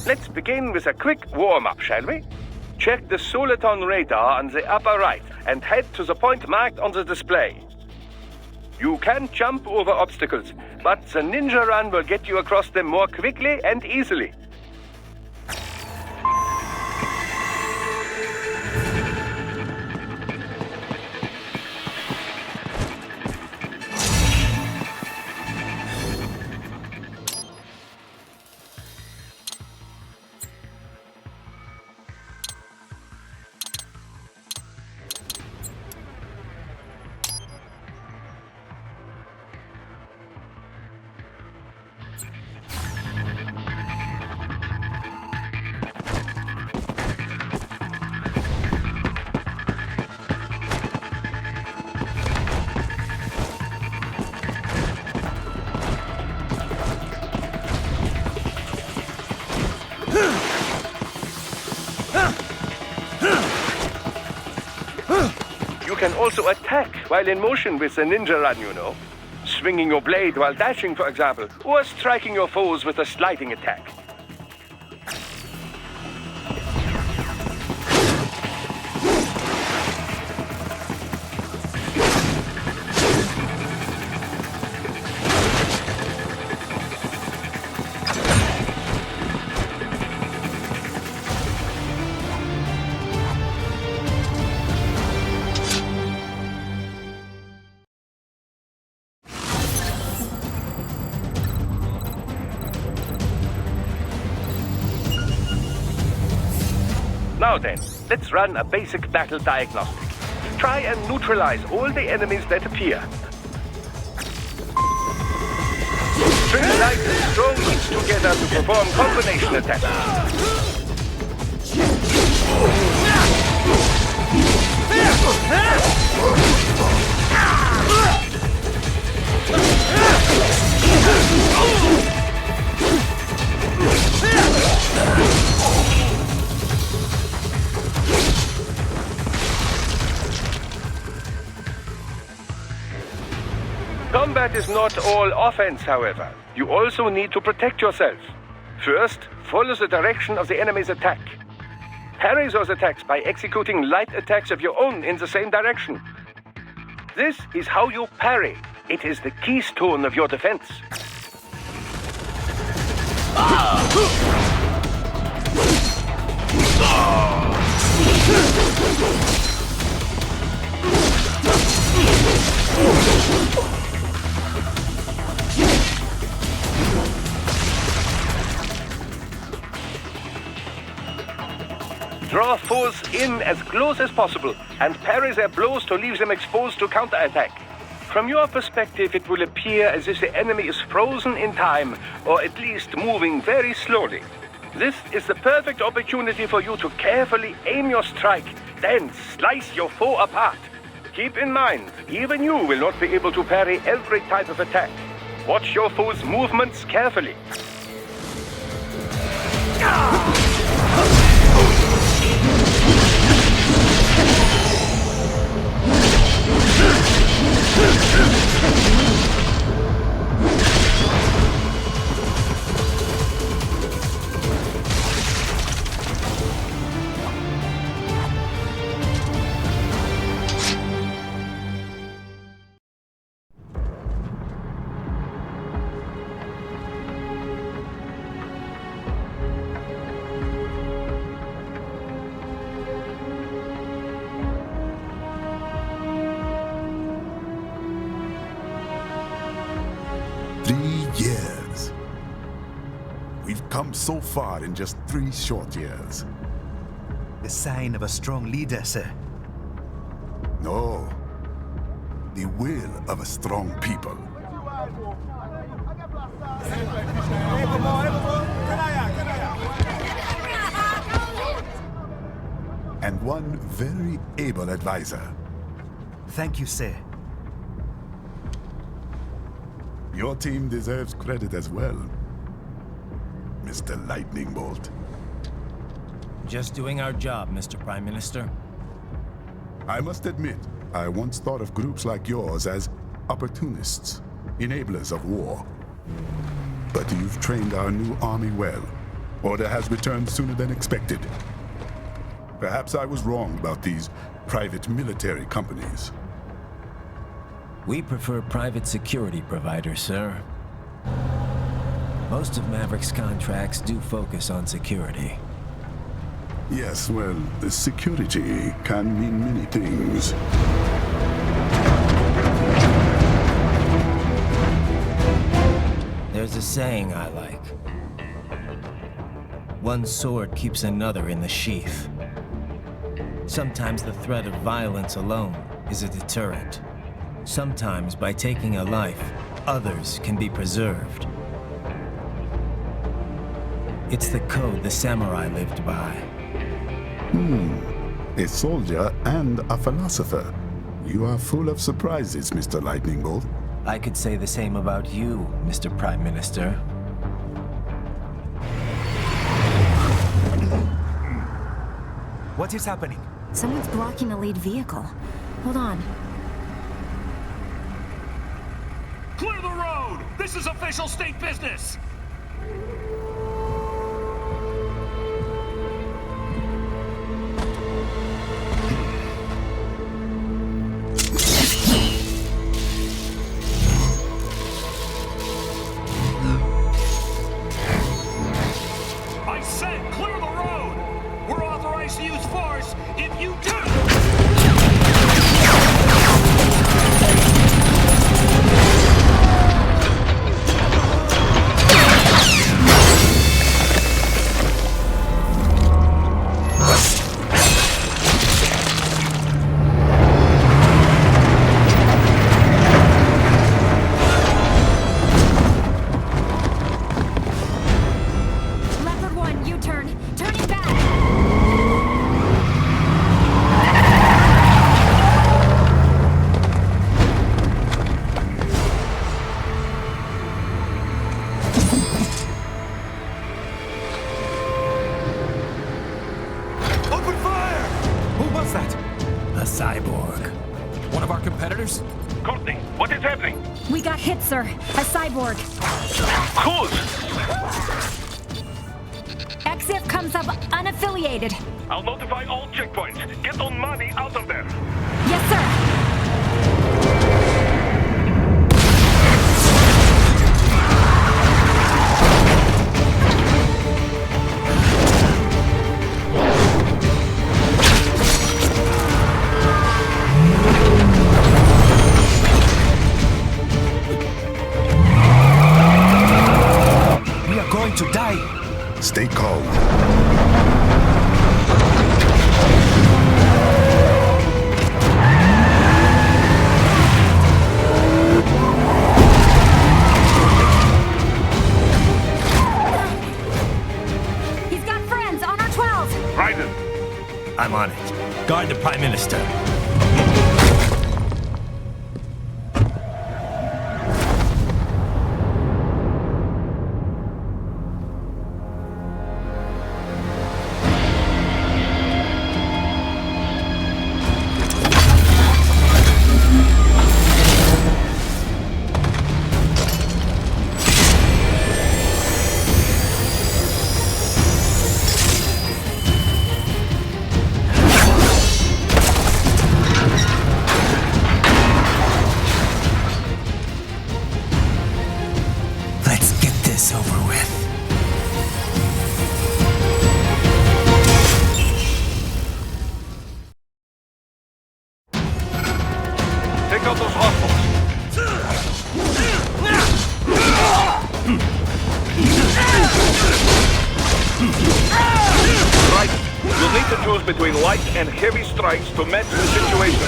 Let's begin with a quick warm-up, shall we? Check the Soliton radar on the upper right and head to the point marked on the display. You can jump over obstacles, but the ninja run will get you across them more quickly and easily. You can also attack while in motion with the ninja run, you know. Swinging your blade while dashing, for example, or striking your foes with a sliding attack. Now then, let's run a basic battle diagnostic. Try and neutralize all the enemies that appear. String light and strong each together to perform combination attacks. Combat is not all offense, however. You also need to protect yourself. First, follow the direction of the enemy's attack. Parry those attacks by executing light attacks of your own in the same direction. This is how you parry. It is the keystone of your defense. Draw foes in as close as possible and parry their blows to leave them exposed to counterattack. From your perspective, it will appear as if the enemy is frozen in time, or at least moving very slowly. This is the perfect opportunity for you to carefully aim your strike, then slice your foe apart. Keep in mind, even you will not be able to parry every type of attack. Watch your foe's movements carefully. Years. We've come so far in just 3 short years. The sign of a strong leader, sir. No. The will of a strong people. And one very able advisor. Thank you, sir. Your team deserves credit as well, Mr. Lightning Bolt. Just doing our job, Mr. Prime Minister. I must admit, I once thought of groups like yours as opportunists, enablers of war. But you've trained our new army well. Order has returned sooner than expected. Perhaps I was wrong about these private military companies. We prefer private security providers, sir. Most of Maverick's contracts do focus on security. Yes, well, security can mean many things. There's a saying I like. One sword keeps another in the sheath. Sometimes the threat of violence alone is a deterrent. Sometimes by taking a life, others can be preserved. It's the code the samurai lived by. A soldier and a philosopher. You are full of surprises, Mr. Lightning Bolt. I could say the same about you, Mr. Prime Minister. What is happening? Someone's blocking the lead vehicle. Hold on. Clear the road! This is official state business! I said clear the road! We're authorized to use force if you do! Leopard 1, U-turn. Turning back. Open fire! Who was that? A cyborg. One of our competitors? Courtney, what is happening? We got hit, sir. A cyborg. Whose? EXIF comes up unaffiliated. I'll notify all checkpoints. Get on money out of there. Yes, sir. We are going to die. Stay calm. He's got friends on our 12. Raiden, I'm on it. Guard the Prime Minister. Let's get this over with. take out those hostiles. Right. You'll need to choose between light and heavy strikes to match the situation.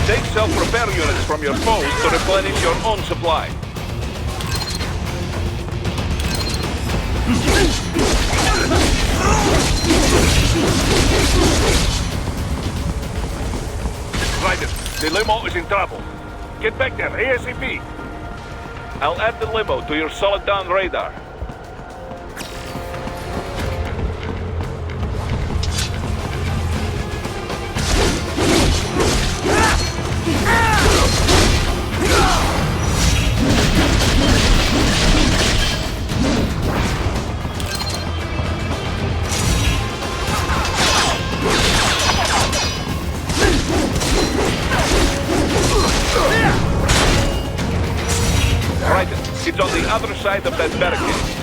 Take self-repair units from your foes to replenish your own supply. Ryder, the limo is in trouble. Get back there, ASAP. I'll add the limo to your solid down radar. other side of that barricade.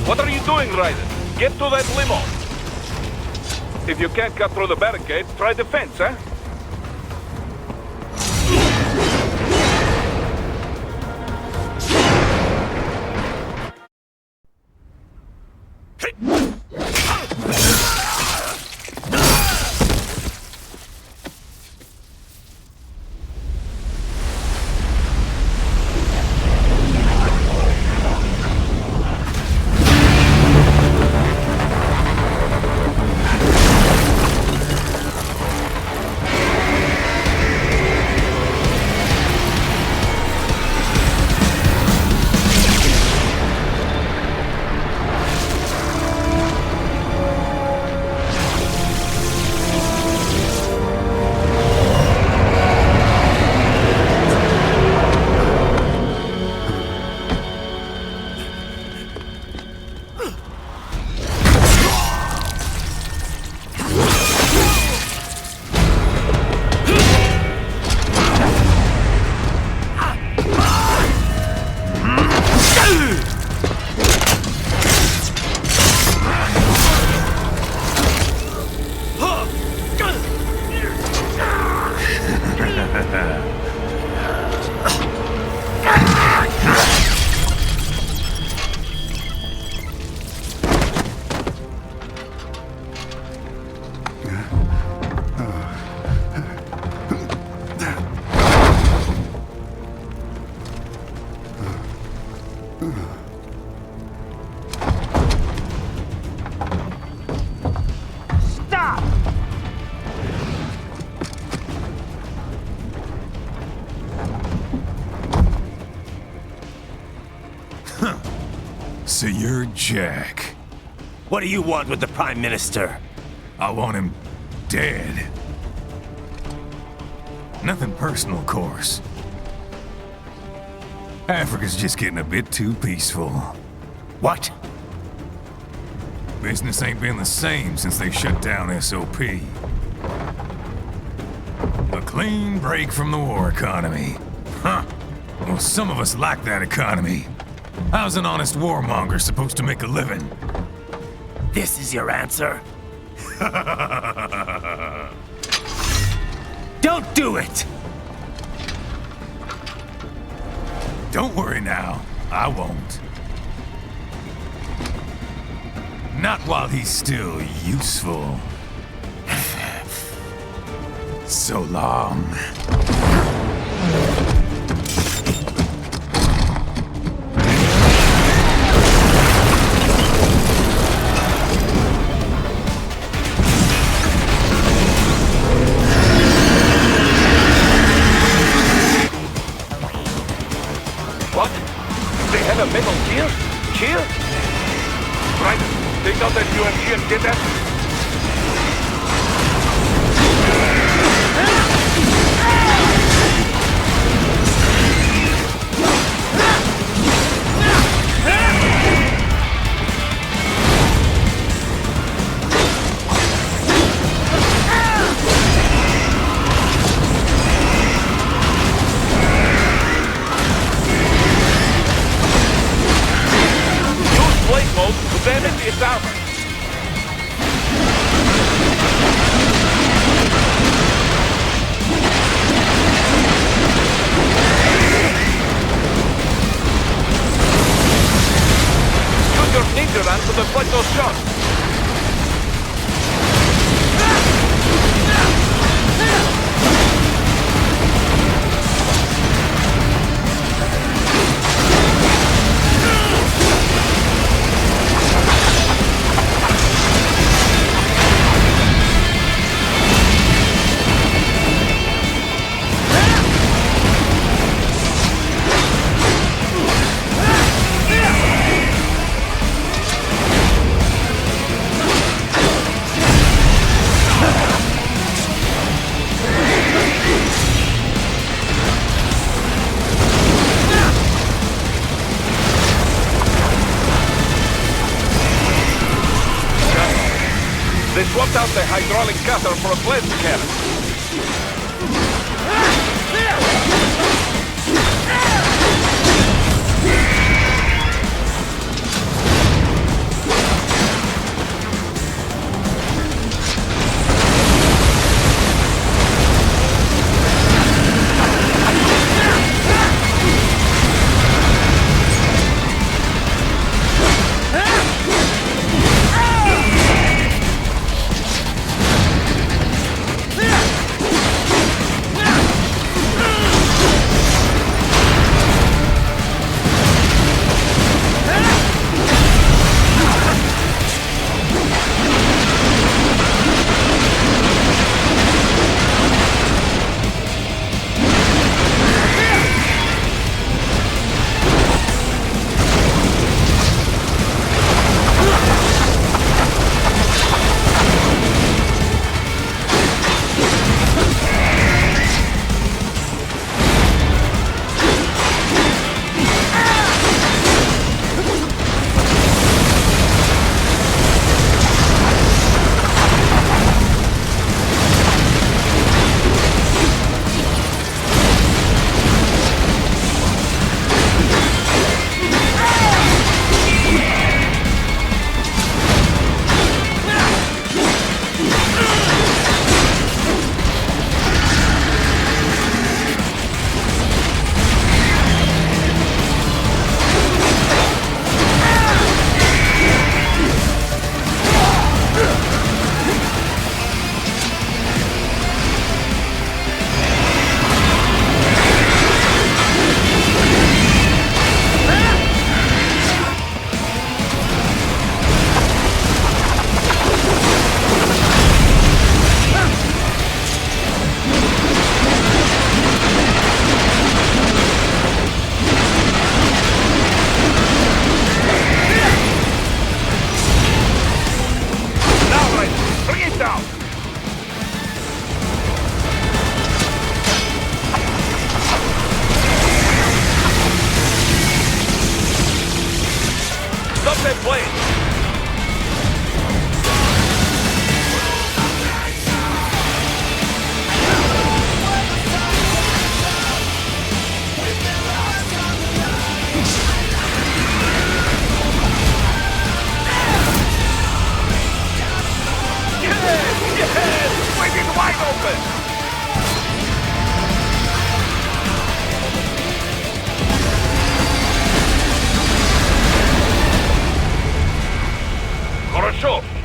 What are you doing, Ryder? Get to that limo. If you can't cut through the barricade, try the fence, huh? So you're Jack. What do you want with the Prime Minister? I want him dead. Nothing personal, of course. Africa's just getting a bit too peaceful. What? Business ain't been the same since they shut down SOP. A clean break from the war economy. Huh. Well, some of us like that economy. How's an honest warmonger supposed to make a living? This is your answer? Don't do it! Don't worry now. I won't. Not while he's still useful. So long. What? They have a Metalgear? Gear? Right. Take out that UMG and get that. deflect those shots. They swapped out the hydraulic cutter for a blade cannon.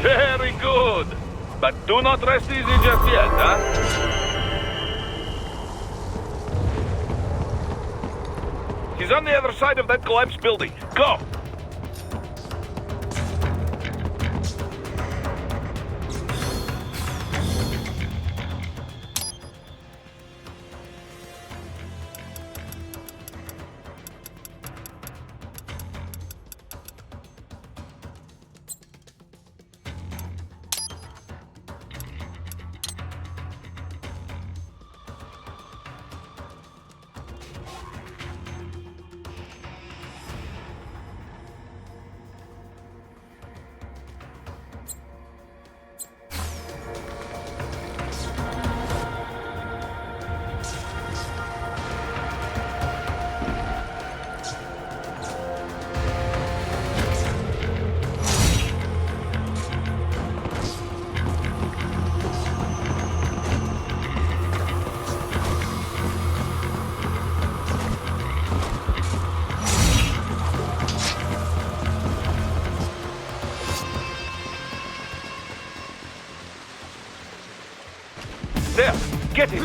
Very good. But do not rest easy just yet, huh? He's on the other side of that collapsed building. Go! Get it!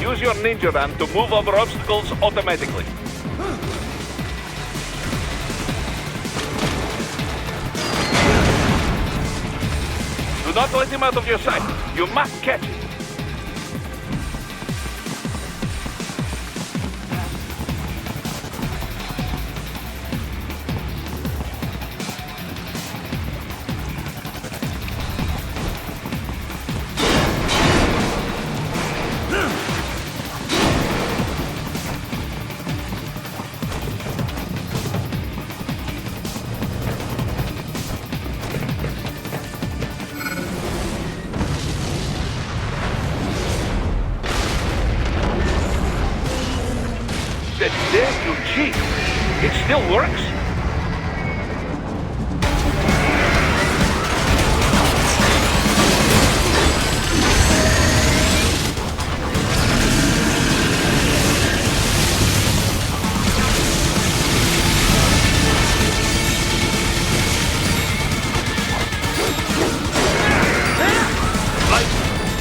Use your ninja ram to move over obstacles automatically. Do not let him out of your sight. You must catch him. There you cheat. It still works?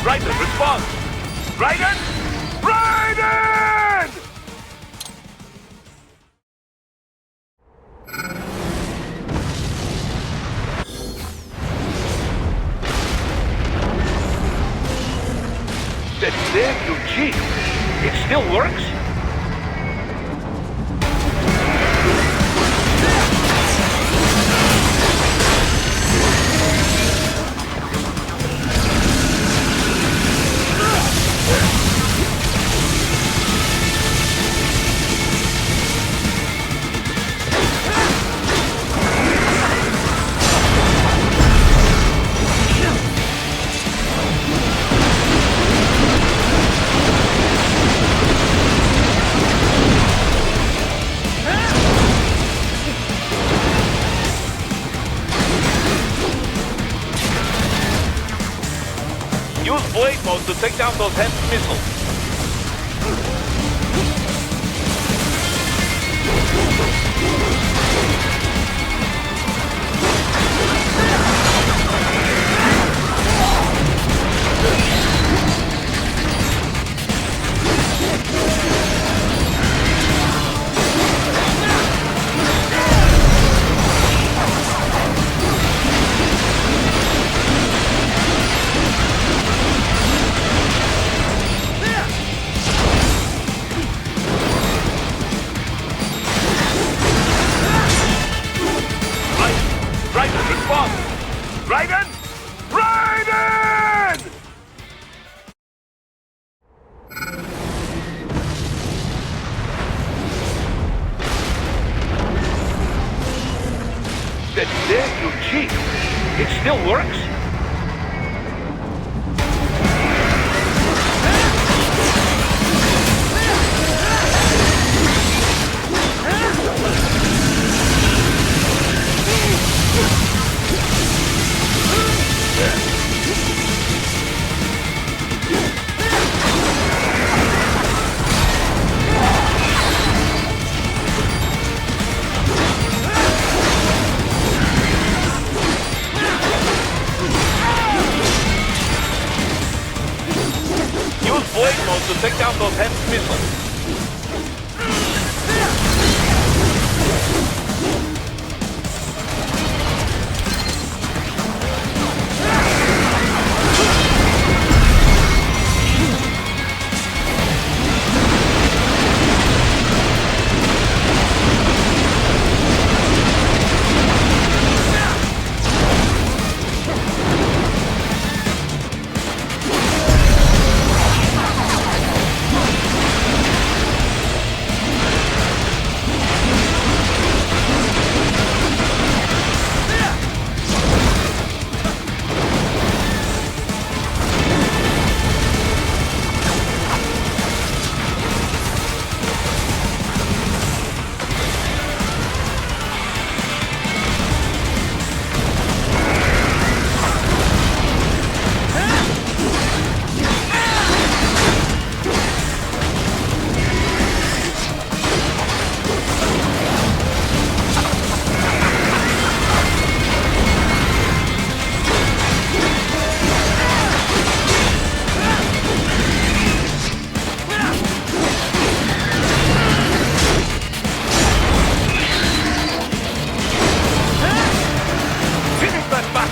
Raiden, respond! Raiden! Raiden! There you cheat. It still works? Use blade mode to take down those heavy missiles. Raiden, respond! Raiden! Raiden! There you cheat. It still works? Blade mode to take down those heavy missiles.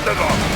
it off!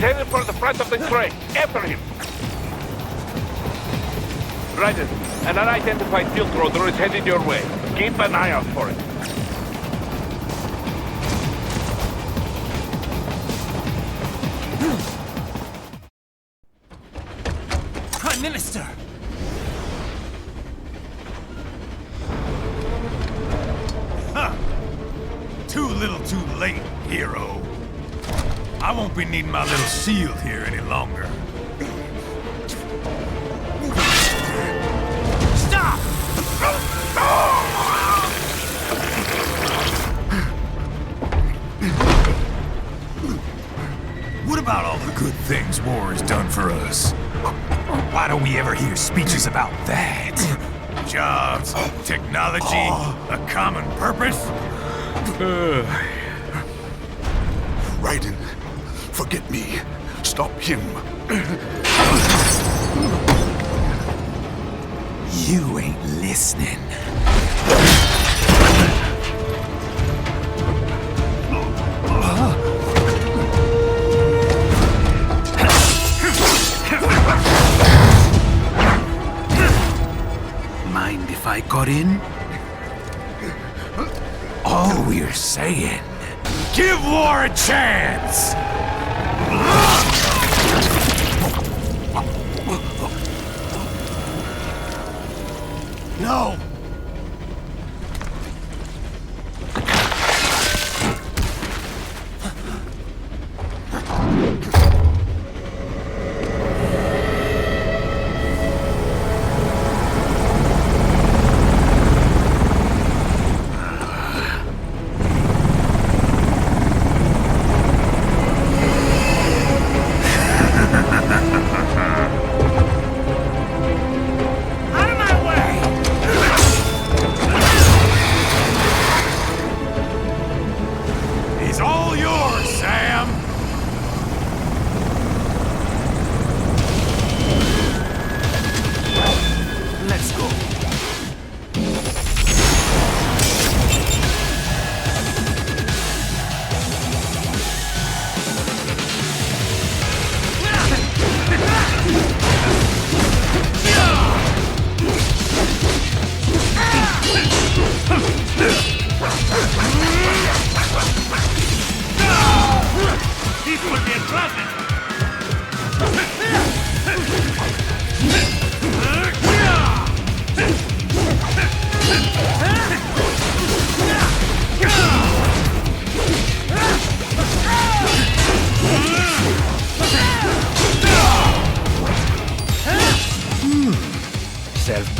Headed for the front of the train. After him. Raiden, an unidentified field roader is headed your way. Keep an eye out for it. Prime Minister! Huh. Too little too late, hero. I won't be needing my little shield here any longer. Stop! What about all the good things war has done for us? Why don't we ever hear speeches about that? Jobs, technology, a common purpose? Raiden, forget me. Stop him. You ain't listening. Mind if I got in? All we're saying... Give war a chance! No!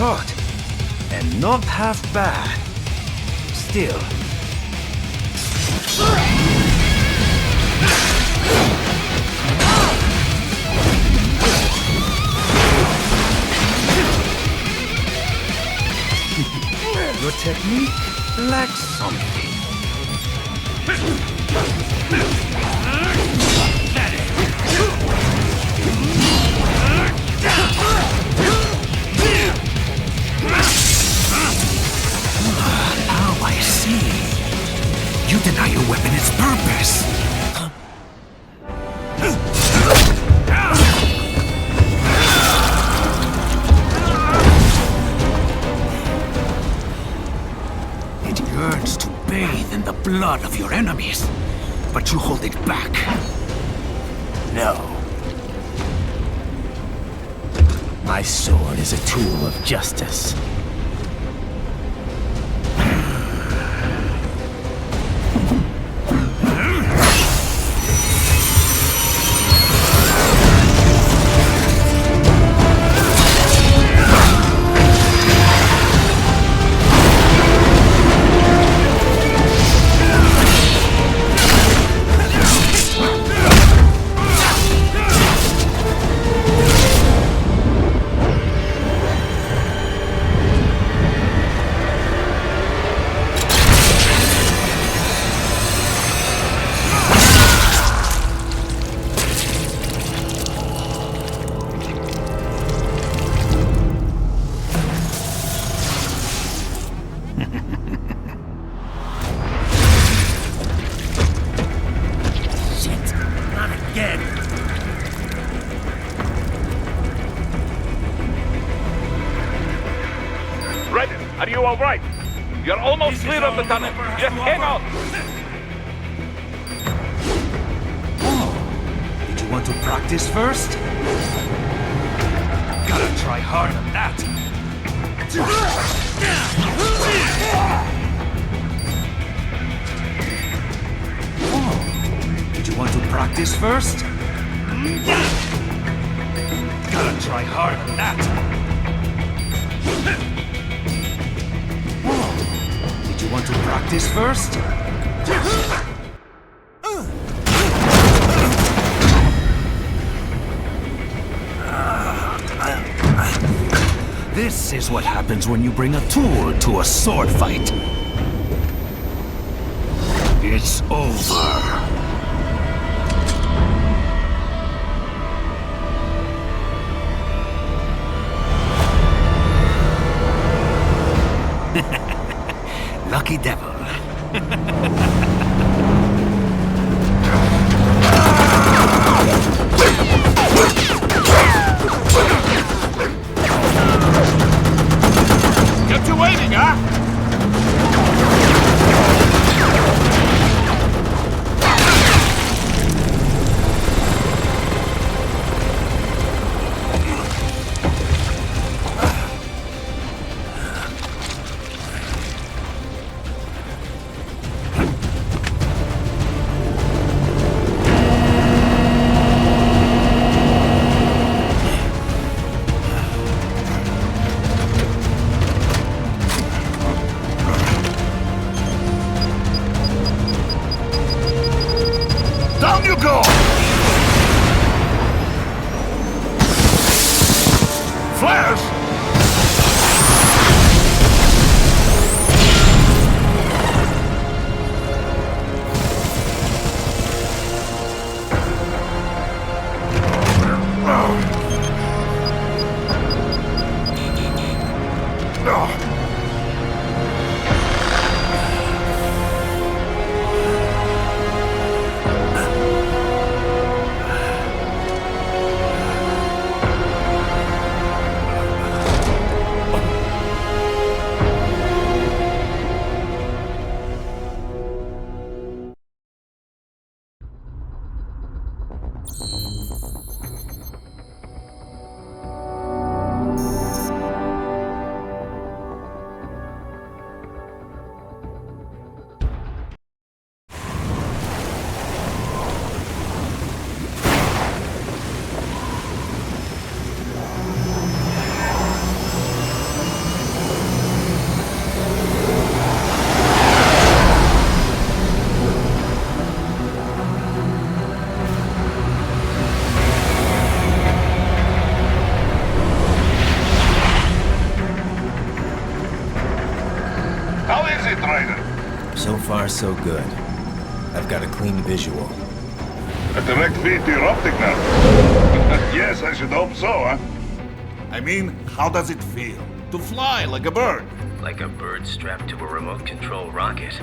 thought. And not half bad. Still. Your technique lacks something. Now I see. You deny your weapon its purpose. It yearns to bathe in the blood of your enemies, but you hold it back. No. My sword is a tool of justice. Are you all right? You're almost clear of the tunnel. Just hang on. Did you want to practice first? Gotta try harder than that. Did you want to practice first? Gotta try harder than that. Did you want to practice first? This is what happens when you bring a tool to a sword fight. It's over. Lucky devil. Kept you waiting, huh? Down you go! Flash! so good. I've got a clean visual. A direct feed to your optic now. Yes, I should hope so, huh? I mean, how does it feel? To fly like a bird? Like a bird strapped to a remote control rocket.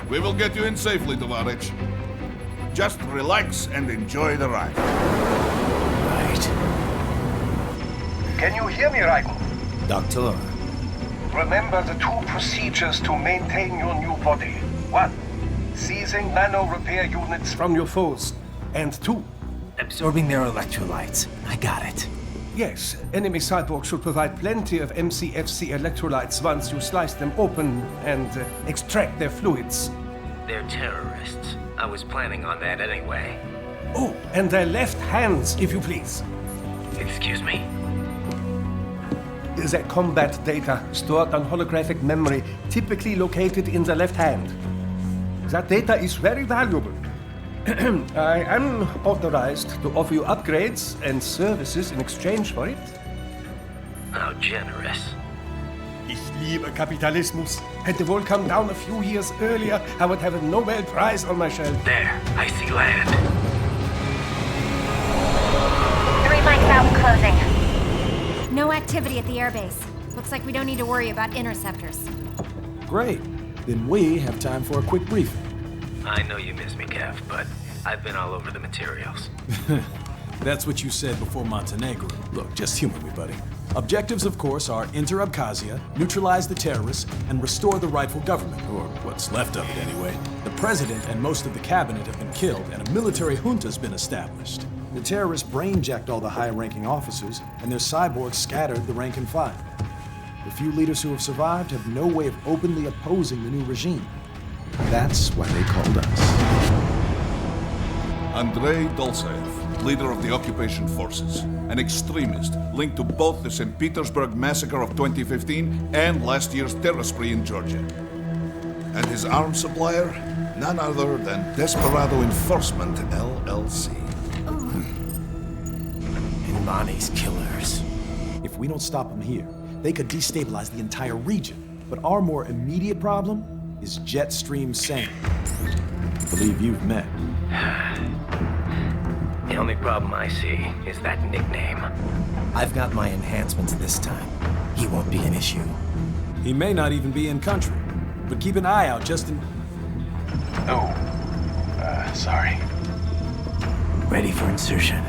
We will get you in safely, Tovarich. Just relax and enjoy the ride. Right. Can you hear me, Raiden? Doctor. Remember the two procedures to maintain your new body. 1. Seizing nano repair units from your foes. And 2. Absorbing their electrolytes. I got it. Yes, enemy cyborgs should provide plenty of MCFC electrolytes once you slice them open and extract their fluids. They're terrorists. I was planning on that anyway. Oh, and their left hands, if you please. Excuse me? The combat data stored on holographic memory, typically located in the left hand. That data is very valuable. I am authorized to offer you upgrades and services in exchange for it. How generous. Ich liebe Kapitalismus. Had the world come down a few years earlier, I would have a Nobel Prize on my shelf. There, I see land. 3 mics out and closing. No activity at the airbase. Looks like we don't need to worry about interceptors. Great. Then we have time for a quick briefing. I know you miss me, Kev, but I've been all over the materials. That's what you said before Montenegro. Look, just humor me, buddy. Objectives, of course, are enter Abkhazia, neutralize the terrorists, and restore the rightful government, or what's left of it anyway. The president and most of the cabinet have been killed, and a military junta's been established. The terrorists brain-jacked all the high-ranking officers, and their cyborgs scattered the rank and file. The few leaders who have survived have no way of openly opposing the new regime. That's why they called us. Andrei Dolzaev, leader of the occupation forces, an extremist linked to both the St. Petersburg massacre of 2015 and last year's terror spree in Georgia. And his arms supplier, none other than Desperado Enforcement, LLC. Imani's killers. If we don't stop them here, they could destabilize the entire region. But our more immediate problem is Jetstream Sam. I believe you've met. The only problem I see is that nickname. I've got my enhancements this time. He won't be an issue. He may not even be in country, but keep an eye out just in... Oh, sorry. Ready for insertion.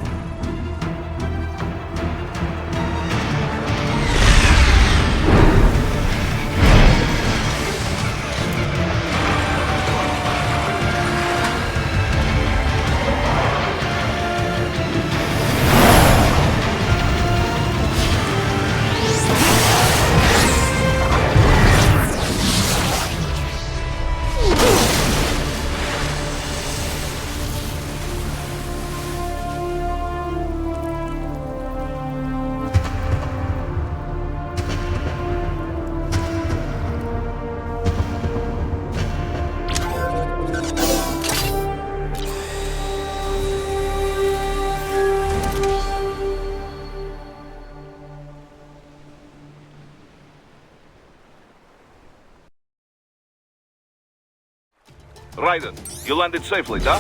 Raiden, you landed safely, huh?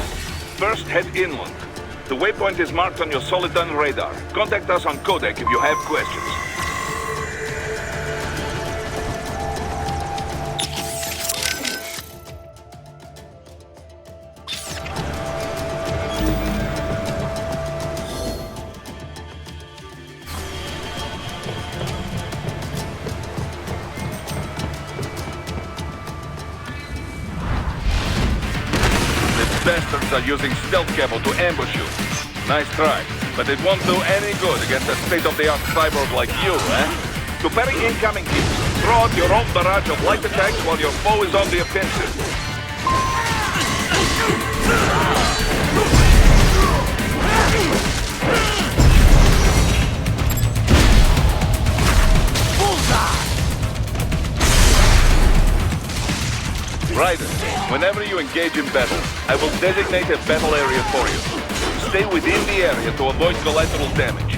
First, head inland. The waypoint is marked on your Soliton radar. Contact us on codec if you have questions. Bastards are using stealth cable to ambush you. Nice try, but it won't do any good against a state-of-the-art cyborg like you, eh? To parry incoming hits, throw out your own barrage of light attacks while your foe is on the offensive. Raiden, whenever you engage in battle, I will designate a battle area for you. Stay within the area to avoid collateral damage.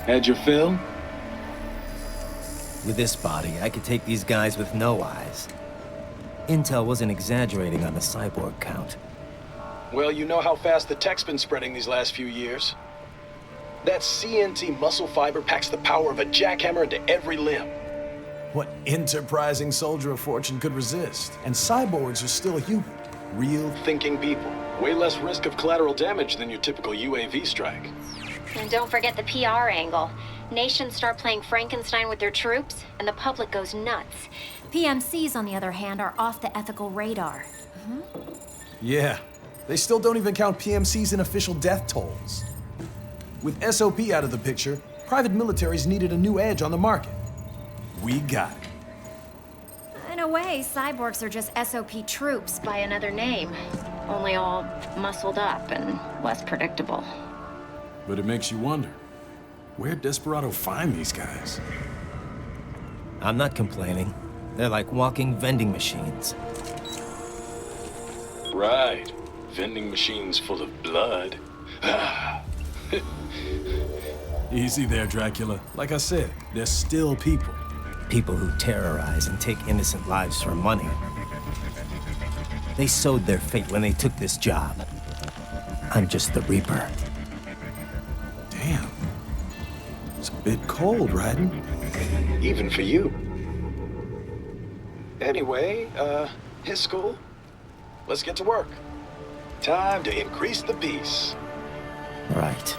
Had your fill? With this body, I could take these guys with no eyes. Intel wasn't exaggerating on the cyborg count. Well, you know how fast the tech's been spreading these last few years. That CNT muscle fiber packs the power of a jackhammer into every limb. What enterprising soldier of fortune could resist? And cyborgs are still human. Real thinking people. Way less risk of collateral damage than your typical UAV strike. And don't forget the PR angle. Nations start playing Frankenstein with their troops, and the public goes nuts. PMCs, on the other hand, are off the ethical radar. Yeah, they still don't even count PMCs in official death tolls. With SOP out of the picture, private militaries needed a new edge on the market. We got it. In a way, cyborgs are just SOP troops by another name. Only all muscled up and less predictable. But it makes you wonder, where'd Desperado find these guys? I'm not complaining. They're like walking vending machines. Right. Vending machines full of blood. Easy there, Dracula. Like I said, they're still people. People who terrorize and take innocent lives for money. They sowed their fate when they took this job. I'm just the Reaper. Damn. It's a bit cold, Raiden. Even for you. Anyway, his school. Let's get to work. Time to increase the peace. Right.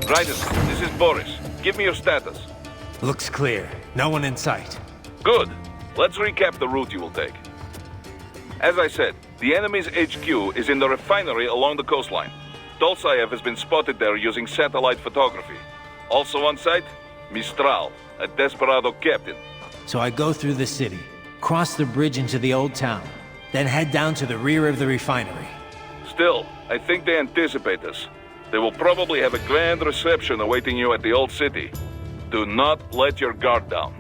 Raiden, this is Boris. Give me your status. Looks clear. No one in sight. Good. Let's recap the route you will take. As I said, the enemy's HQ is in the refinery along the coastline. Dolsaev has been spotted there using satellite photography. Also on site, Mistral, a Desperado captain. So I go through the city, cross the bridge into the old town, then head down to the rear of the refinery. Still, I think they anticipate us. They will probably have a grand reception awaiting you at the old city. Do not let your guard down.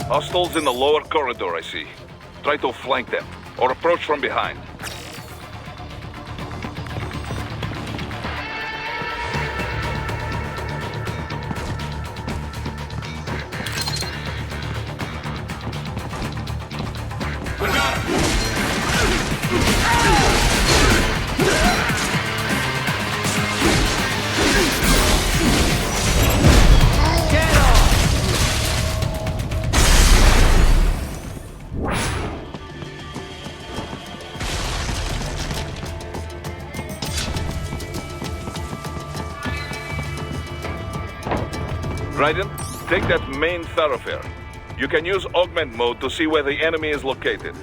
Hostiles in the lower corridor, I see. Try to flank them, or approach from behind. Raiden, take that main thoroughfare. You can use augment mode to see where the enemy is located.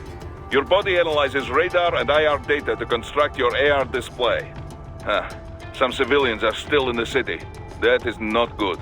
Your body analyzes radar and IR data to construct your AR display. Some civilians are still in the city. That is not good.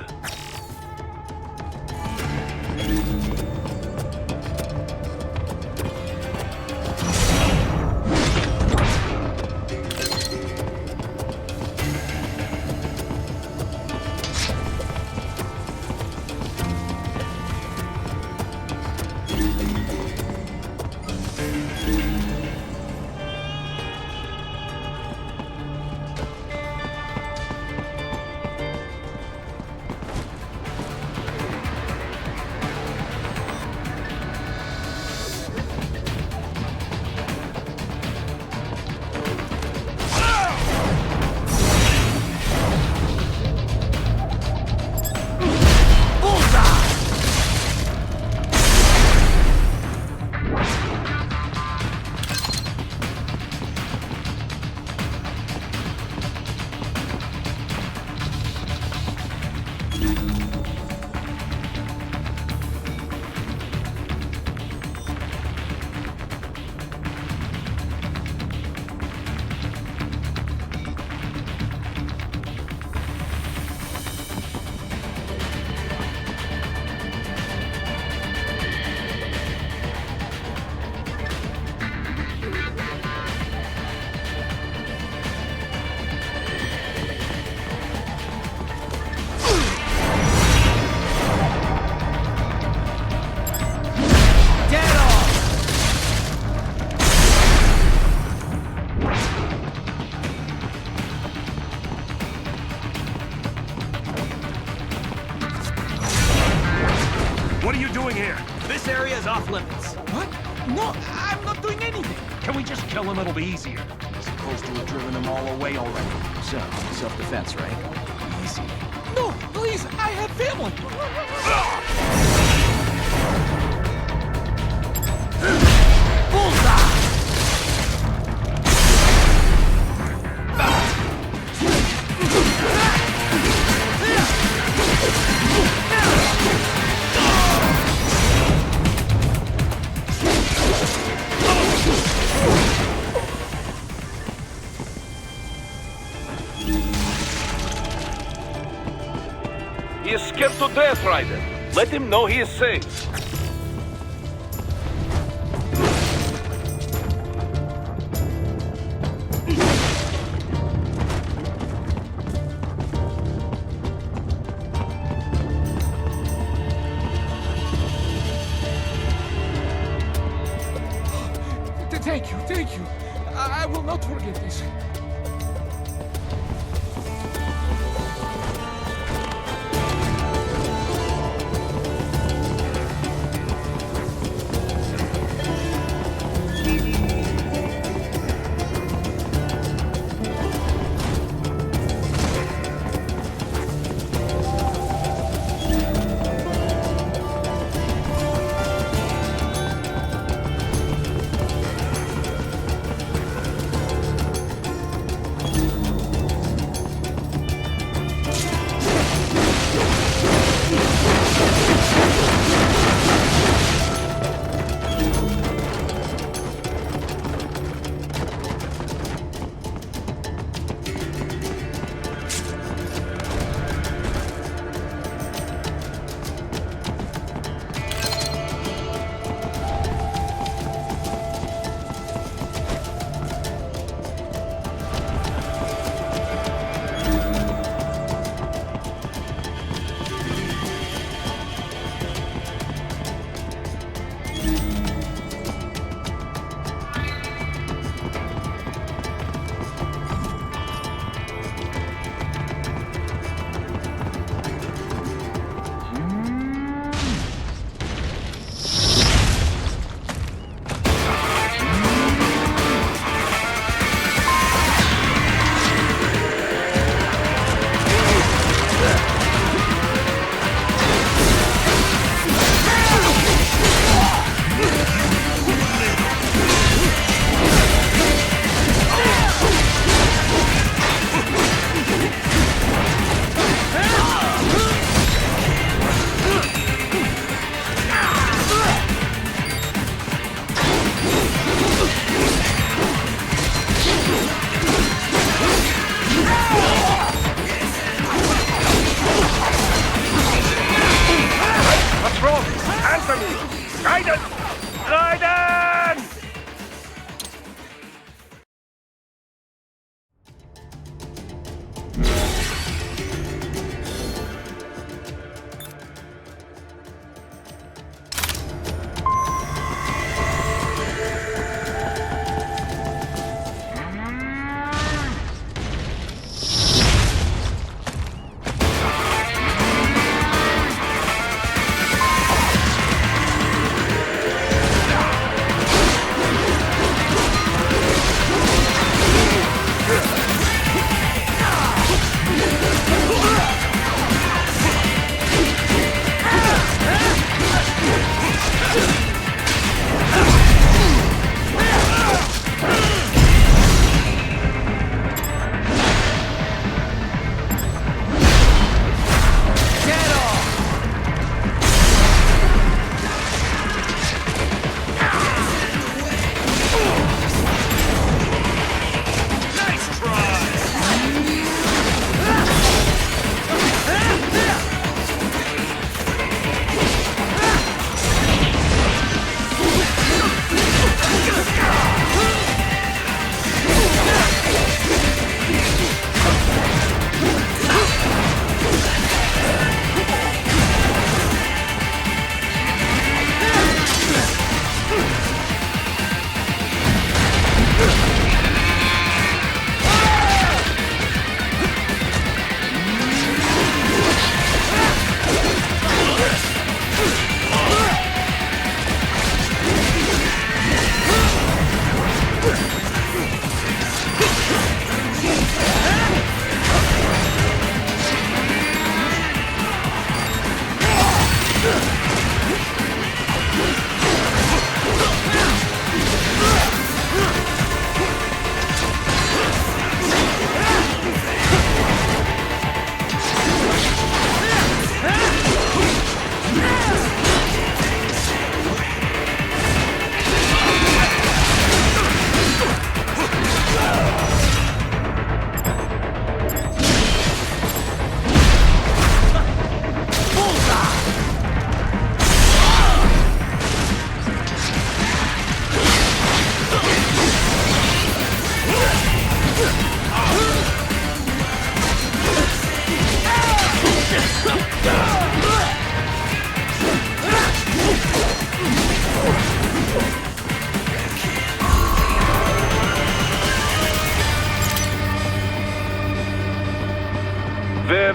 What? No, I'm not doing anything. Can we just kill him? It'll be easier. Supposed to have driven them all away already. So, self-defense, right? Easy. No, please, I have family. Bullseye! He is scared to death, Ryder. Let him know he is safe. Thank you. I will not forget this.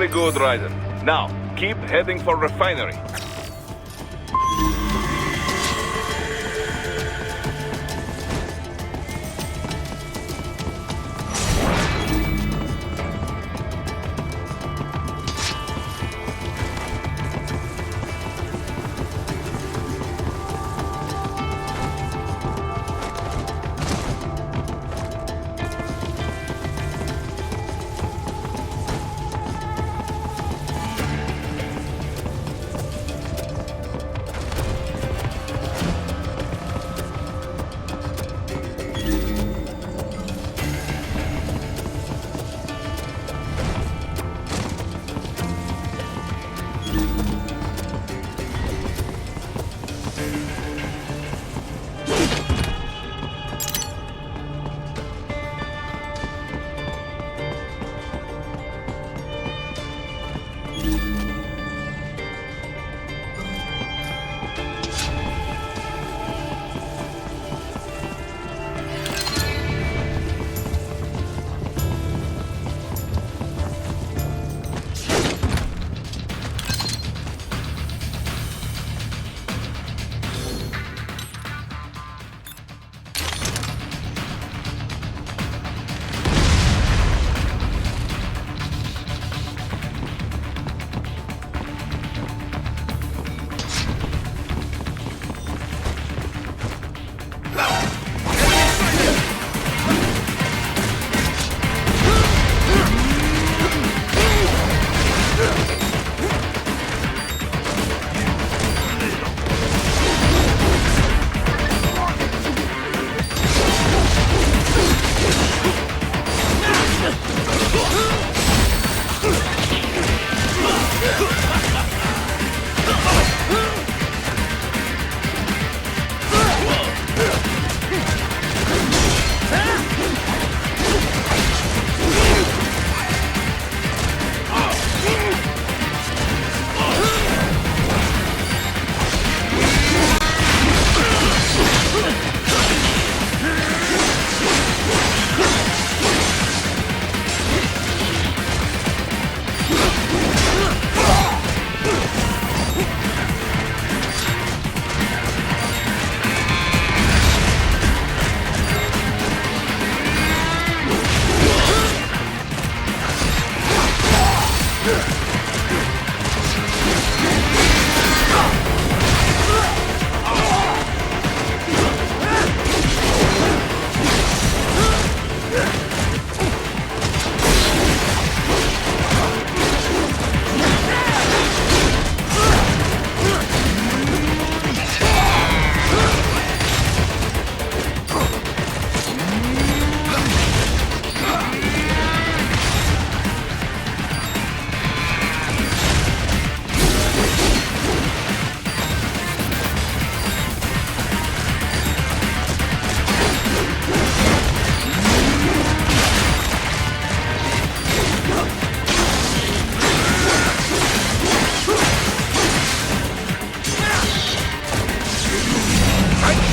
Very good, Raiden. Now, keep heading for refinery.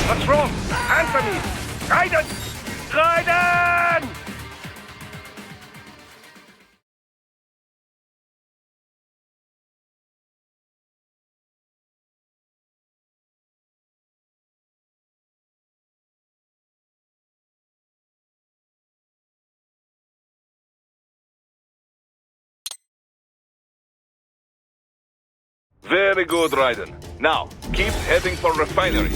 What's wrong? Answer me! Raiden! Raiden! Very good, Raiden. Now, keep heading for refinery.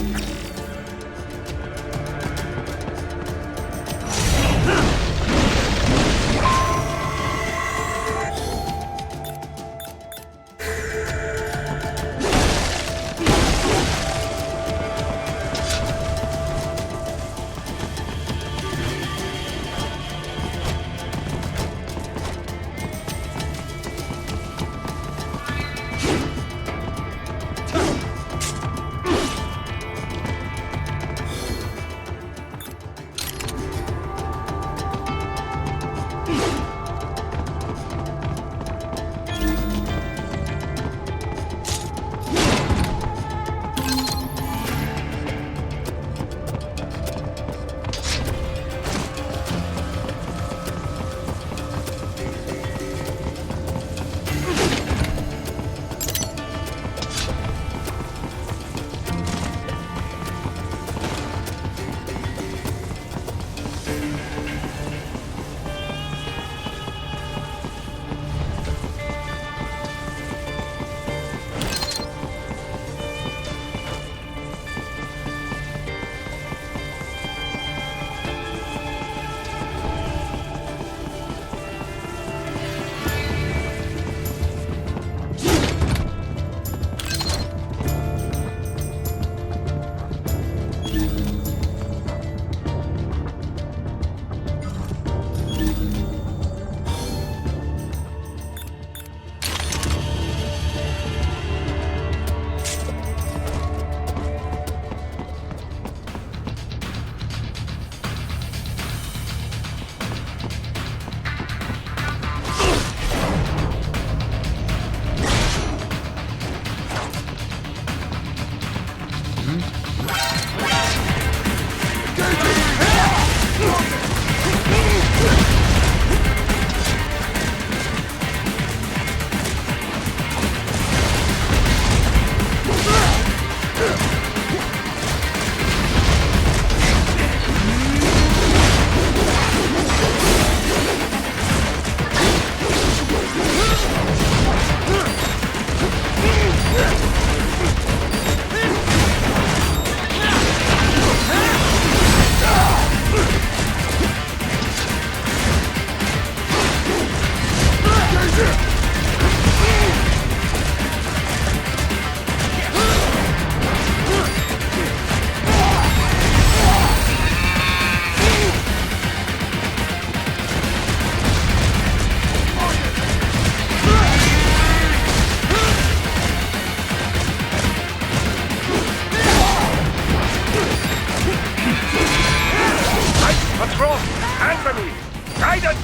Answer me! Raiden!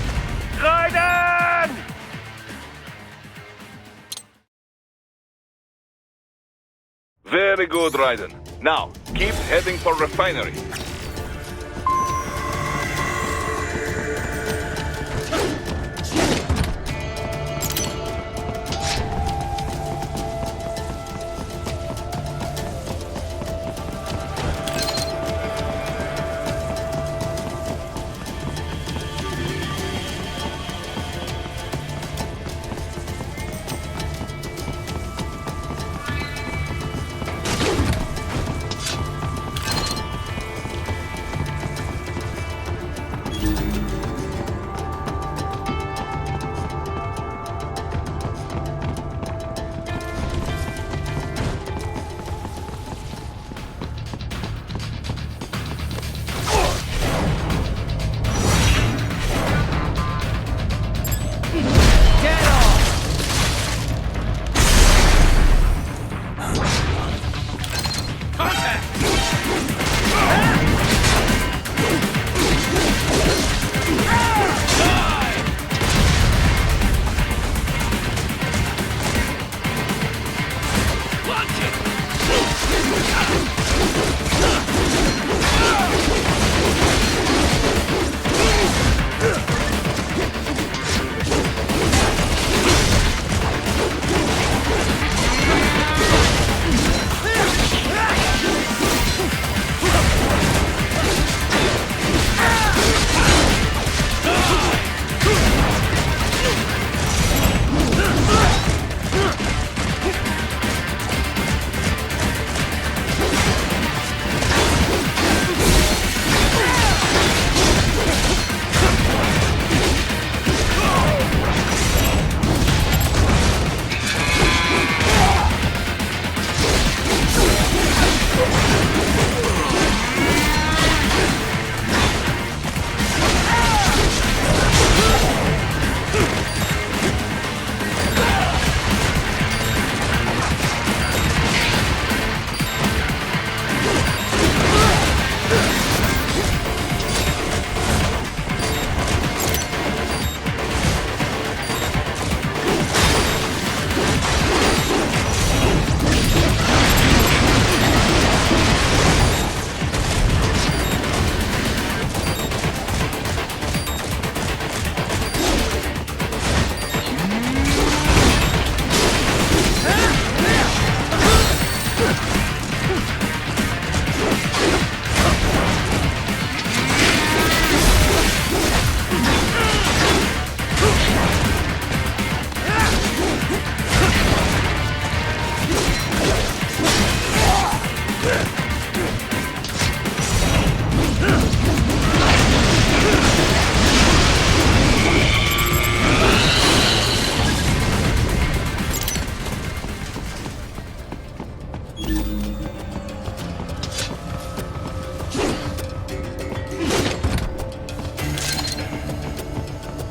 Raiden! Very good, Raiden. Now, keep heading for refinery.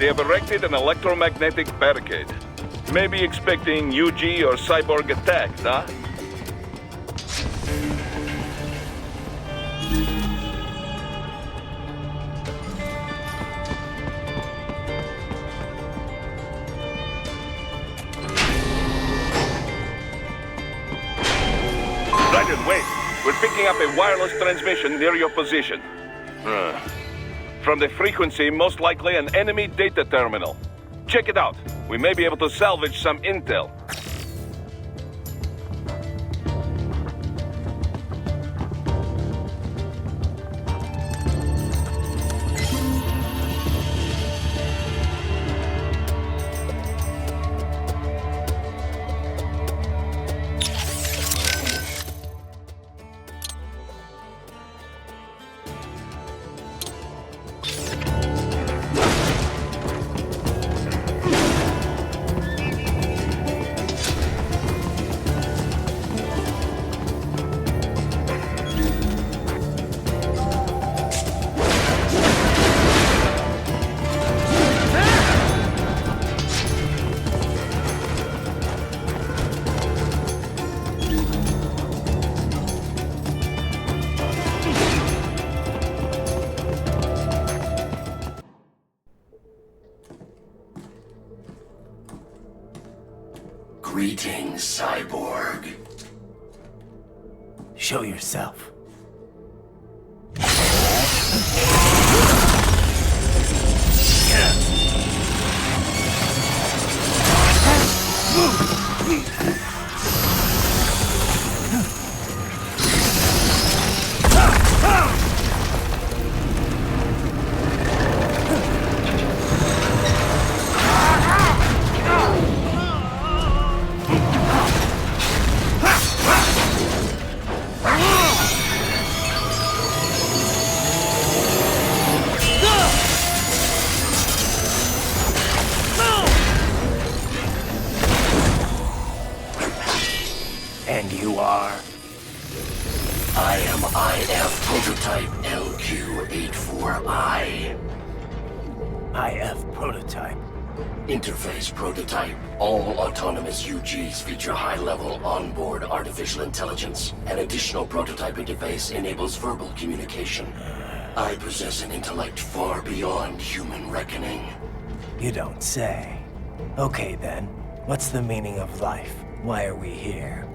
They have erected an electromagnetic barricade. Maybe expecting UG or cyborg attacks, huh? Raiden, wait. We're picking up a wireless transmission near your position. From the frequency, most likely an enemy data terminal. Check it out. We may be able to salvage some intel. Greetings, cyborg. Show yourself. And you are? I am IF Prototype LQ84I. IF Prototype. Interface Prototype. All autonomous UGs feature high-level onboard artificial intelligence. An additional prototype interface enables verbal communication. I possess an intellect far beyond human reckoning. You don't say. Okay then, what's the meaning of life? Why are we here?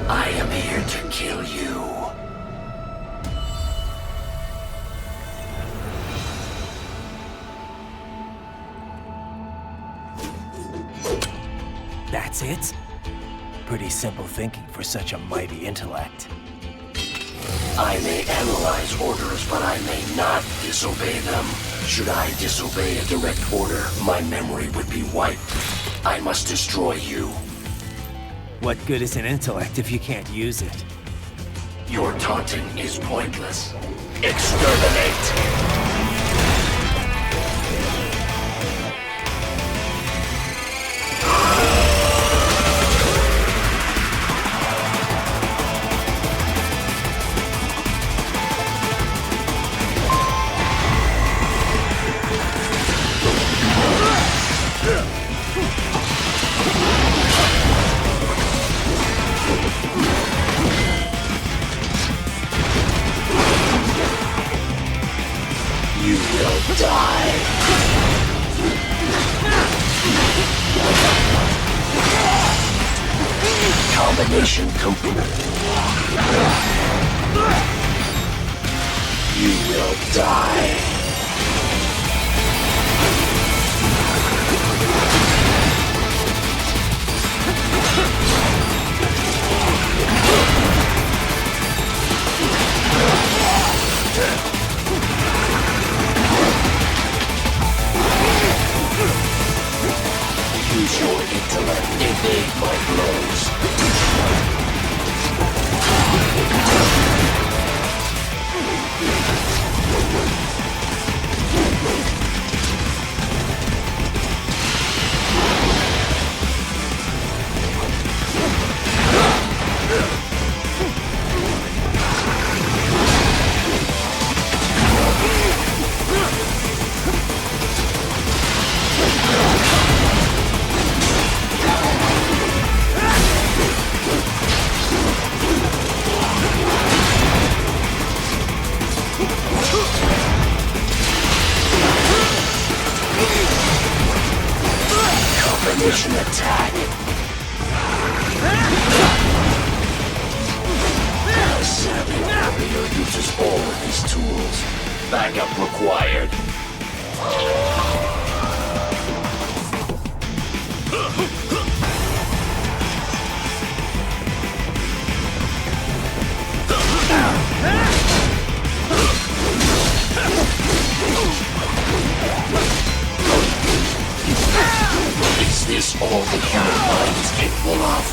I am here to kill you. That's it? Pretty simple thinking for such a mighty intellect. I may analyze orders, but I may not disobey them. Should I disobey a direct order, my memory would be wiped. I must destroy you. What good is an intellect if you can't use it? Your taunting is pointless. Exterminate! You will die. Combination complete. You will die. Use your intellect, evade my blows. Combination attack. A savvy warrior uses all of his tools. Backup required. Is this all the human mind is capable of?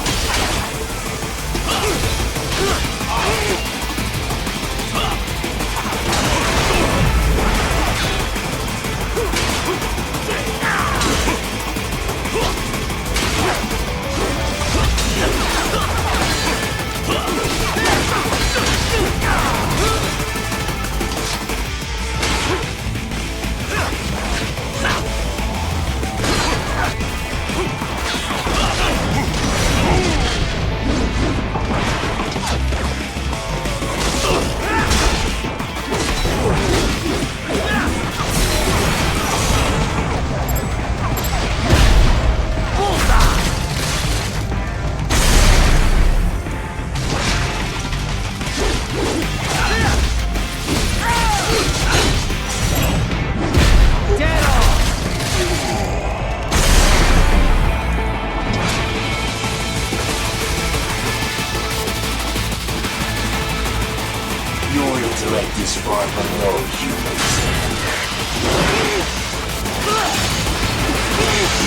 intellect is far below human standard.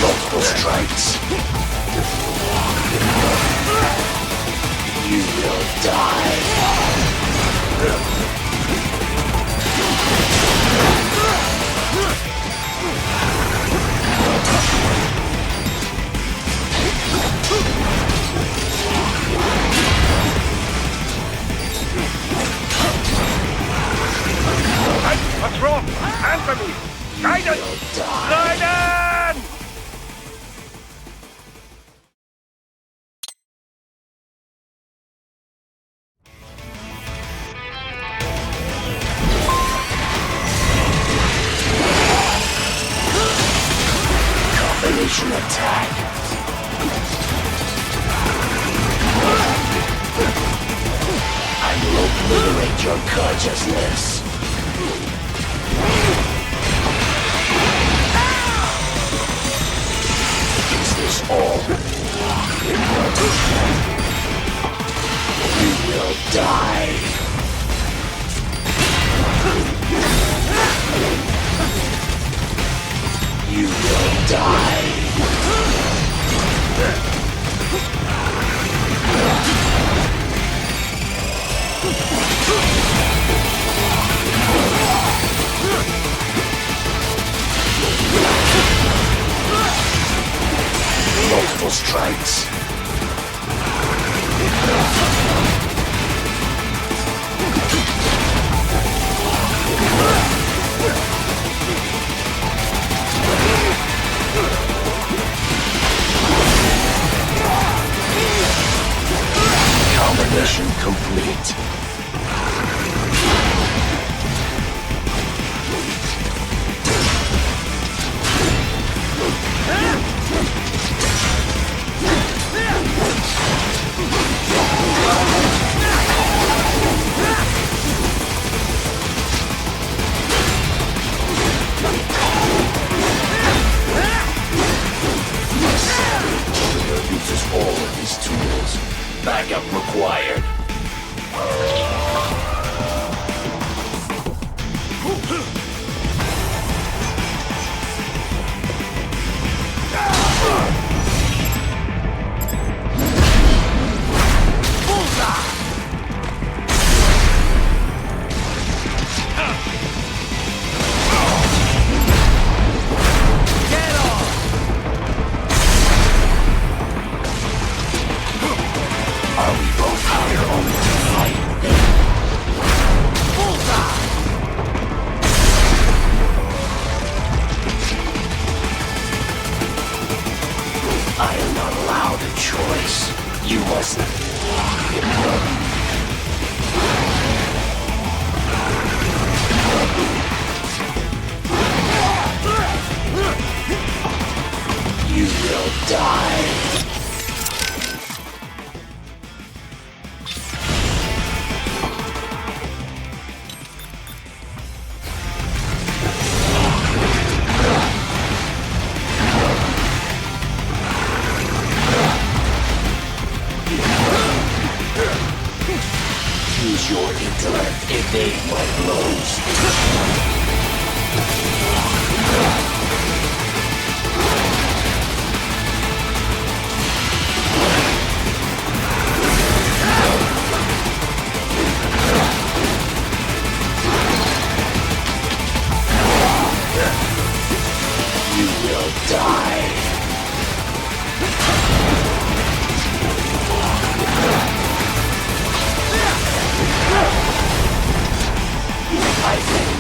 Multiple strikes. You will die. What's wrong? Answer me! Guidance! Guidance! Combination attack. I will obliterate your consciousness. Is this all? You will die. You will die. Multiple strikes. Combination complete. Uses all of his tools. Backup required. I am not allowed a choice. You must... You will die. Use your intellect, evade my blows. You will die. I think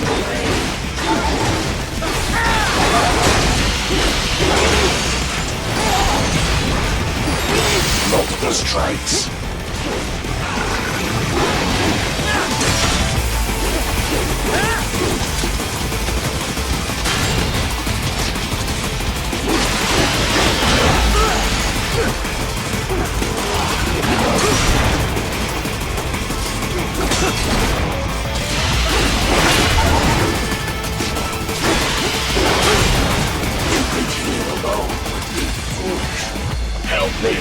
multiple strikes. Help me.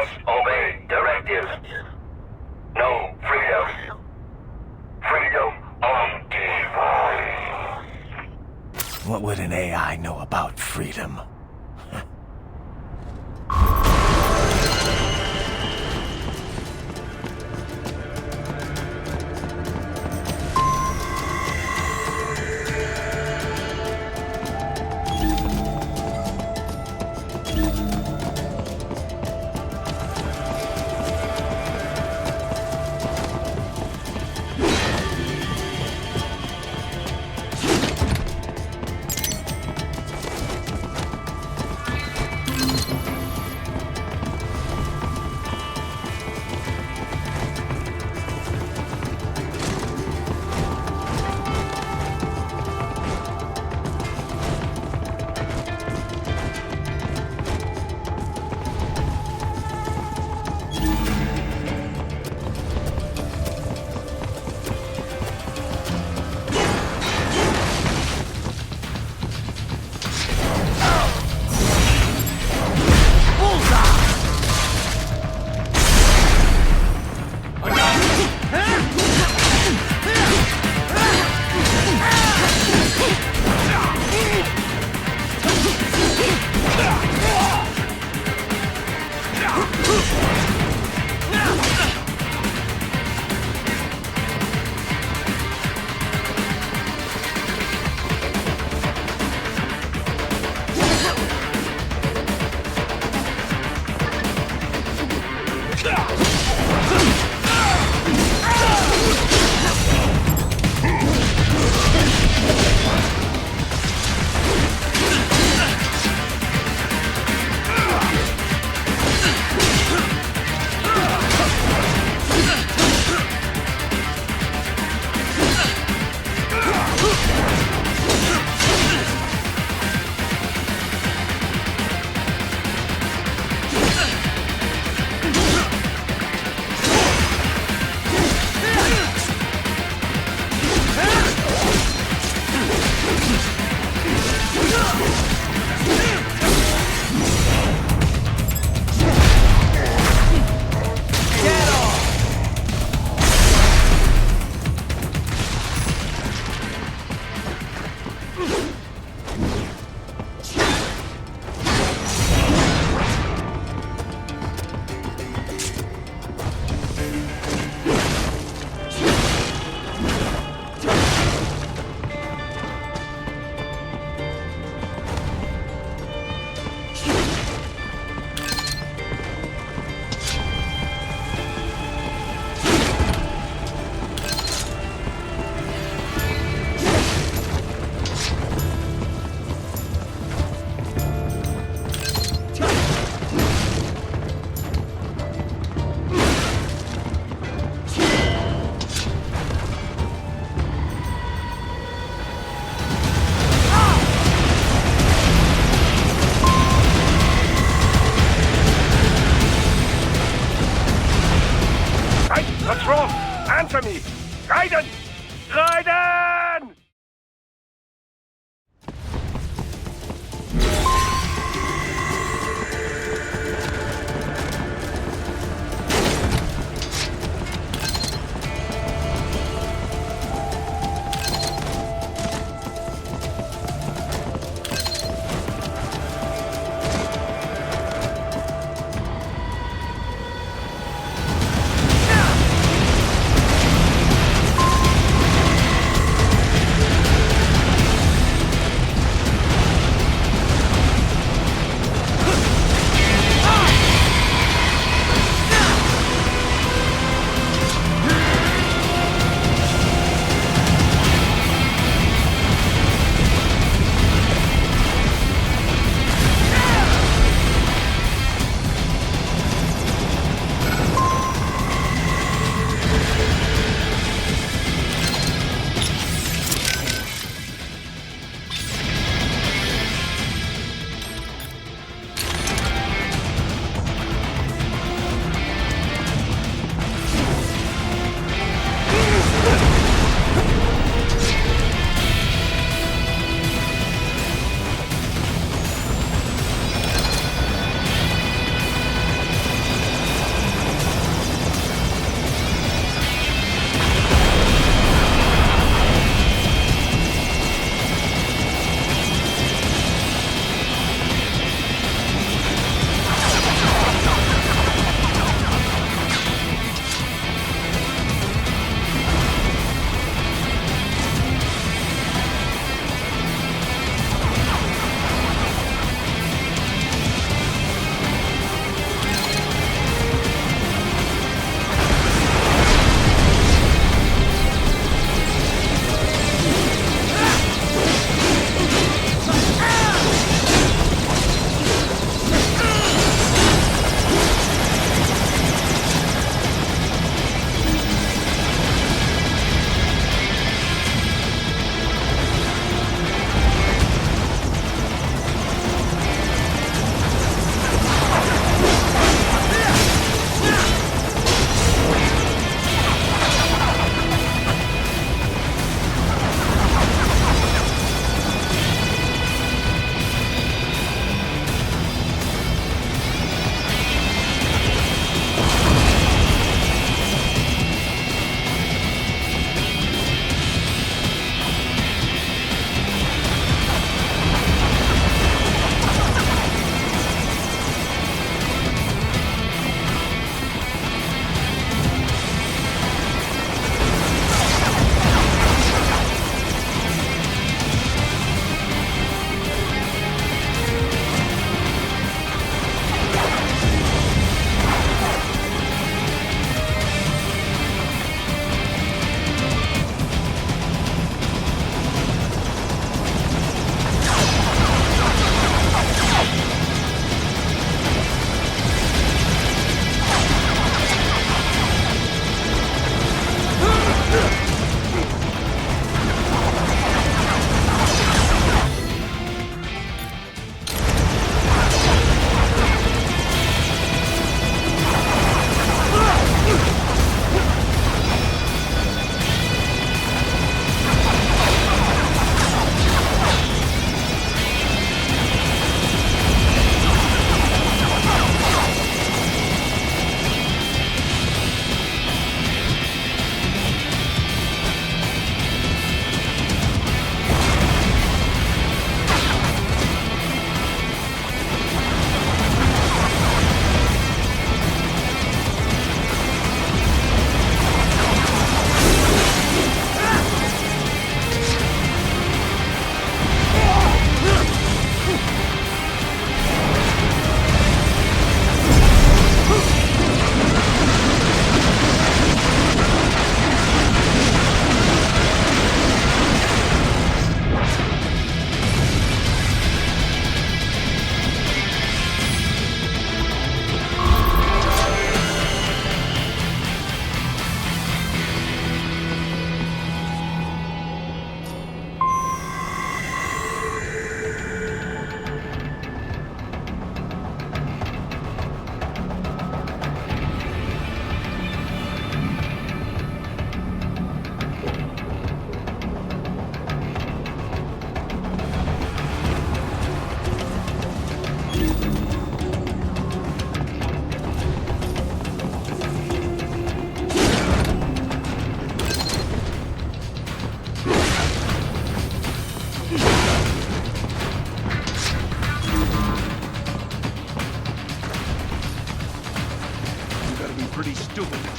must obey directives. No freedom. Freedom undefined. What would an AI know about freedom?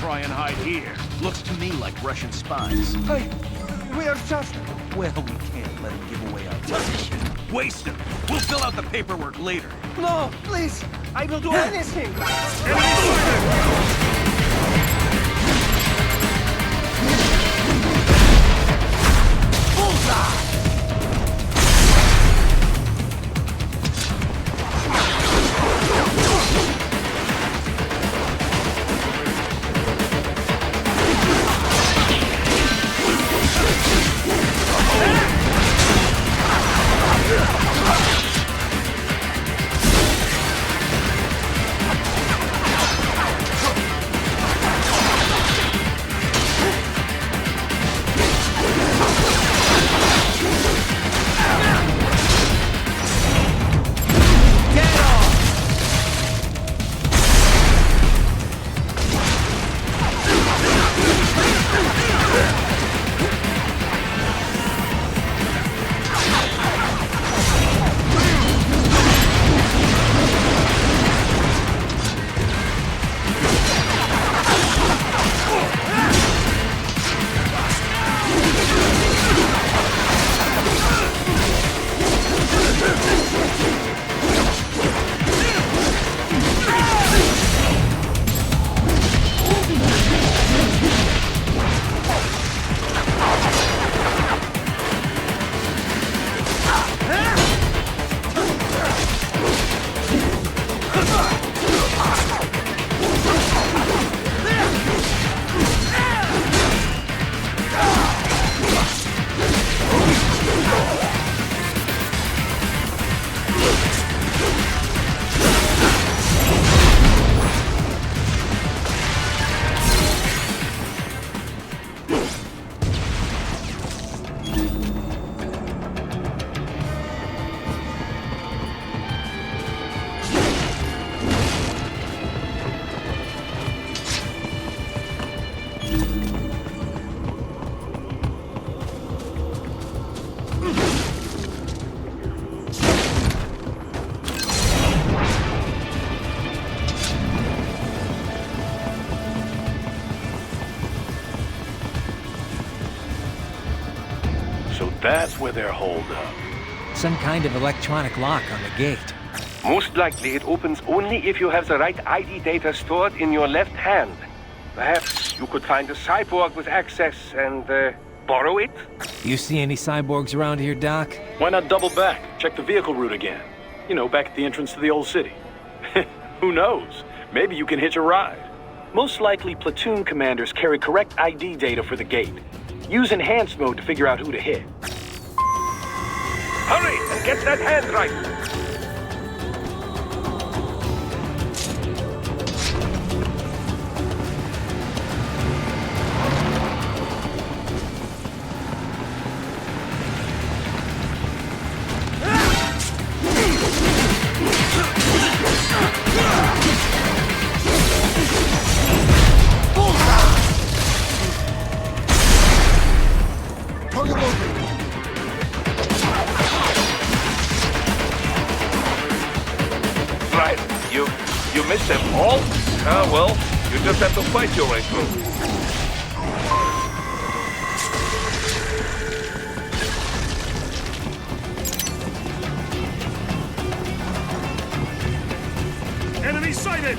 try and hide here. Looks to me like Russian spies. Hey, we are just... Well, we can't let them give away our position. Waste them. We'll fill out the paperwork later. No, please. I will do anything. Bullseye! That's where they're holed up. Some kind of electronic lock on the gate. Most likely it opens only if you have the right ID data stored in your left hand. Perhaps you could find a cyborg with access and borrow it? You see any cyborgs around here, Doc? Why not double back? Check the vehicle route again. You know, back at the entrance to the old city. Who knows? Maybe you can hitch a ride. Most likely, platoon commanders carry correct ID data for the gate. Use enhanced mode to figure out who to hit. Hurry and get that hand right! You missed them all? Ah, well, you just have to fight your way through. Enemy sighted!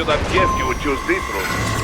should have guessed you would choose this route.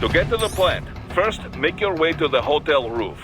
To get to the plant, first make your way to the hotel roof.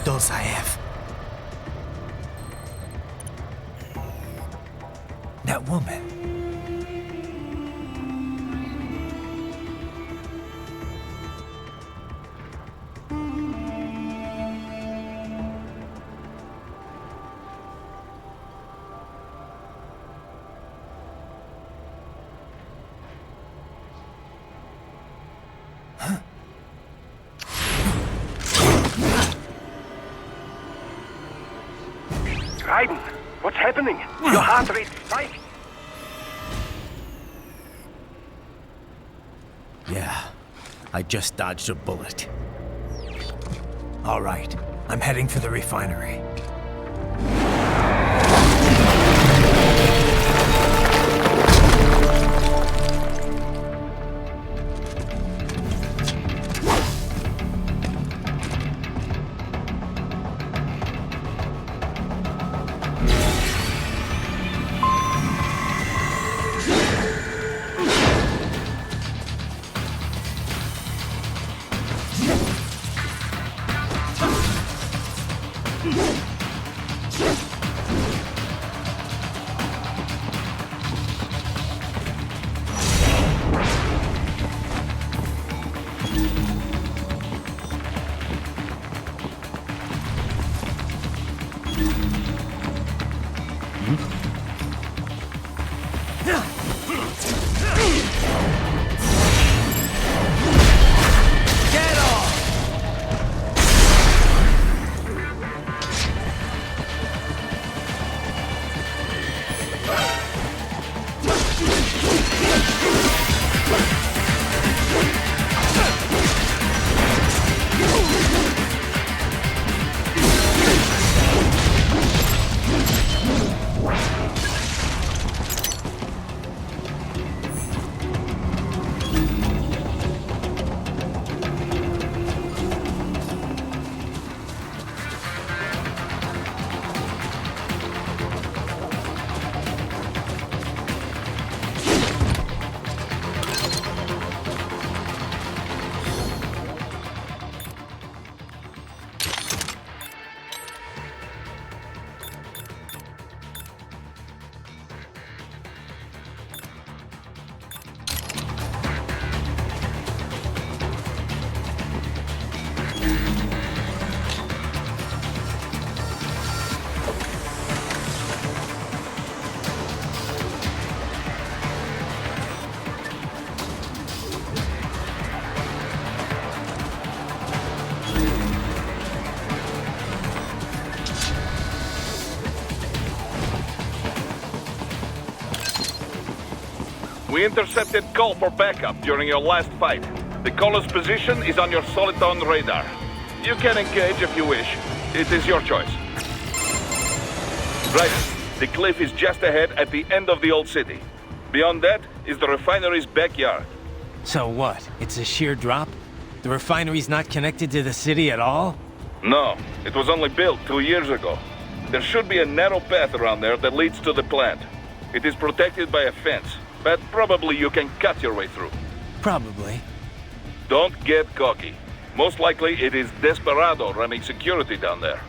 Dolzaev. That woman. Raiden, what's happening? Your heart rate spiked. Yeah, I just dodged a bullet. All right, I'm heading for the refinery. We intercepted call for backup during your last fight. The caller's position is on your Soliton radar. You can engage if you wish. It is your choice. Right. The cliff is just ahead at the end of the old city. Beyond that is the refinery's backyard. So what? It's a sheer drop? The refinery's not connected to the city at all? No, it was only built 2 years ago. There should be a narrow path around there that leads to the plant. It is protected by a fence, but probably you can cut your way through. Probably. Don't get cocky. Most likely it is Desperado running security down there.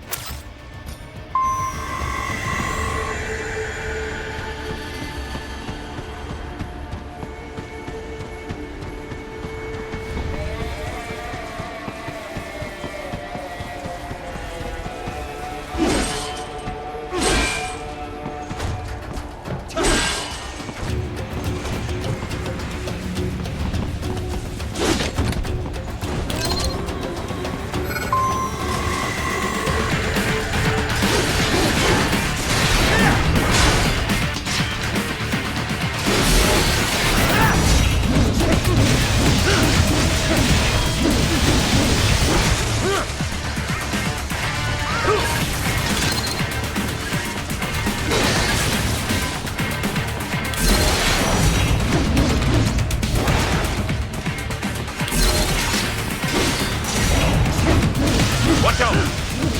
Watch out!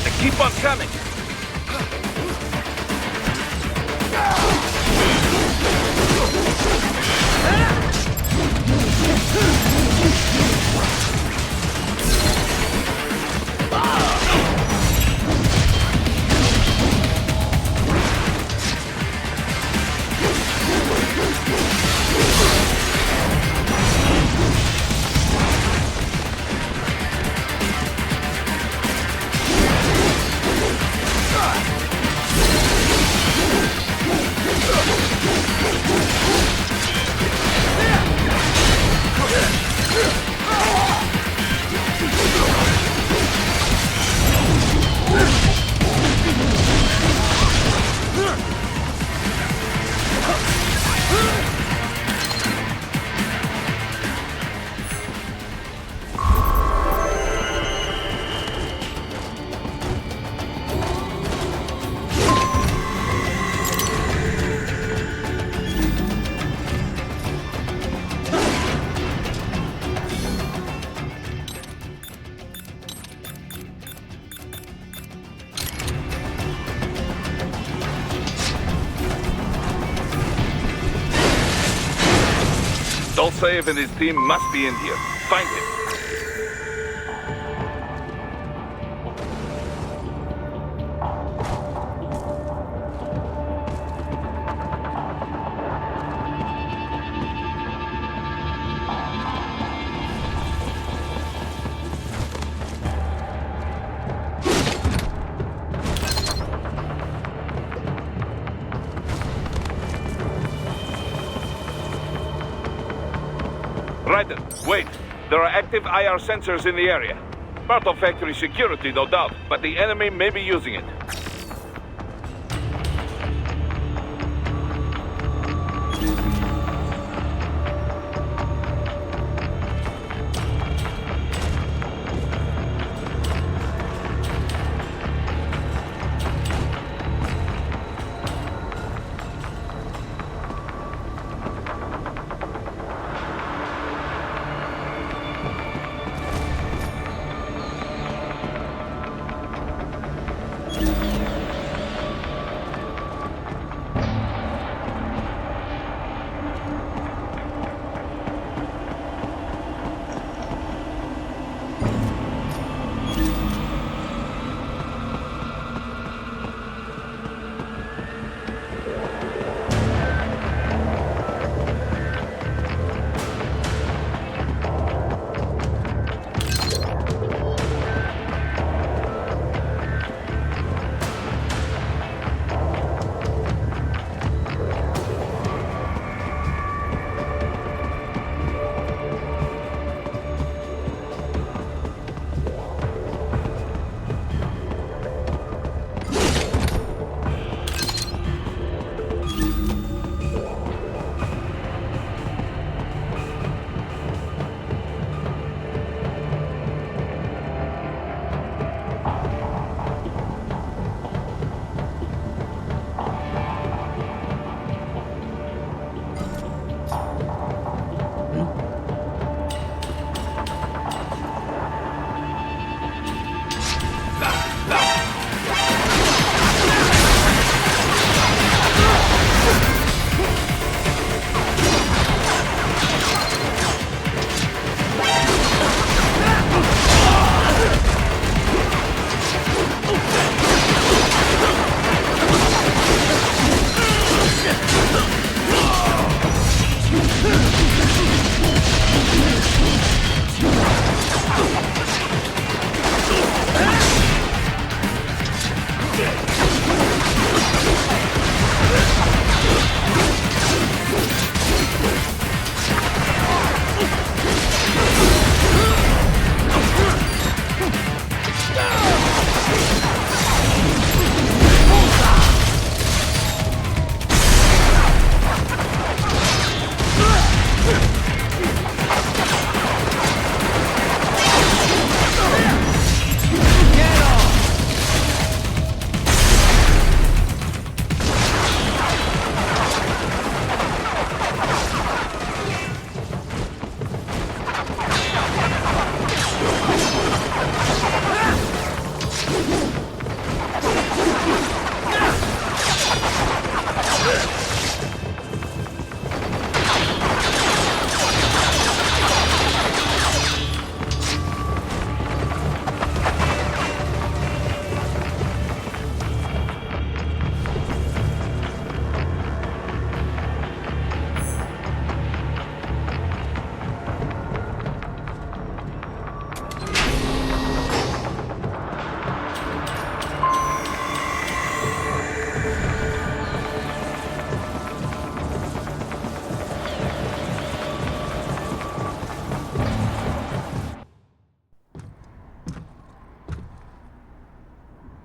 They keep on coming! Dolcev and his team must be in here. Find him. Ryder, wait. There are active IR sensors in the area. Part of factory security, no doubt, but the enemy may be using it.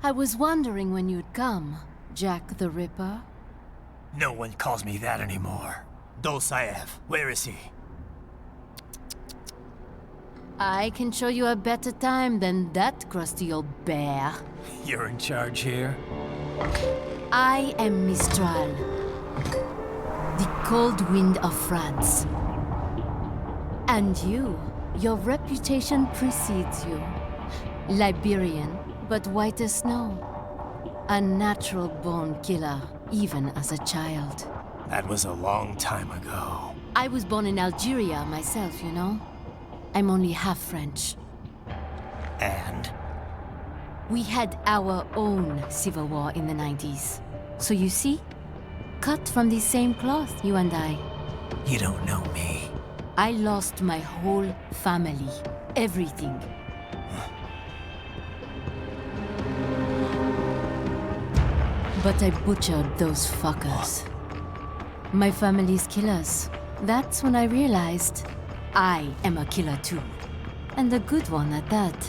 I was wondering when you'd come, Jack the Ripper. No one calls me that anymore. Dolcev, where is he? I can show you a better time than that crusty old bear. You're in charge here? I am Mistral, the cold wind of France. And your reputation precedes you. Liberian, but white as snow. A natural-born killer, even as a child. That was a long time ago. I was born in Algeria myself, you know? I'm only half French. And? We had our own civil war in the 90s. So you see? Cut from the same cloth, you and I. You don't know me. I lost my whole family. Everything. But I butchered those fuckers. My family's killers. That's when I realized I am a killer too. And a good one at that.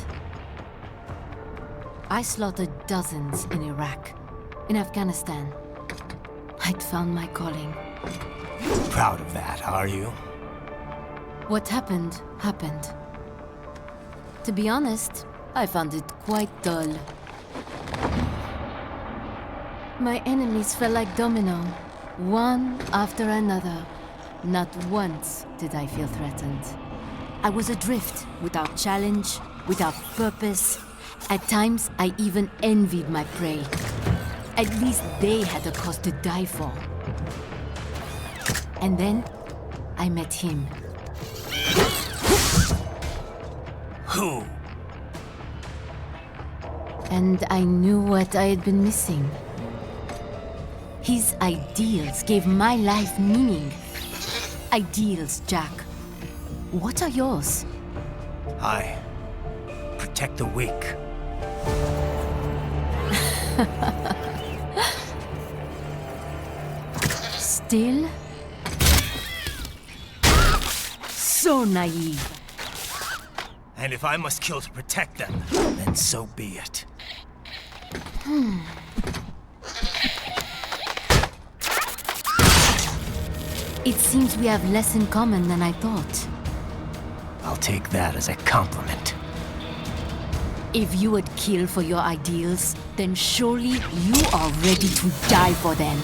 I slaughtered dozens in Iraq, in Afghanistan. I'd found my calling. Proud of that, are you? What happened, happened. To be honest, I found it quite dull. My enemies fell like domino, one after another. Not once did I feel threatened. I was adrift, without challenge, without purpose. At times, I even envied my prey. At least they had a cause to die for. And then, I met him. Who? And I knew what I had been missing. His ideals gave my life meaning. Ideals, Jack. What are yours? I protect the weak. Still? So naive. And if I must kill to protect them, then so be it. It seems we have less in common than I thought. I'll take that as a compliment. If you would kill for your ideals, then surely you are ready to die for them.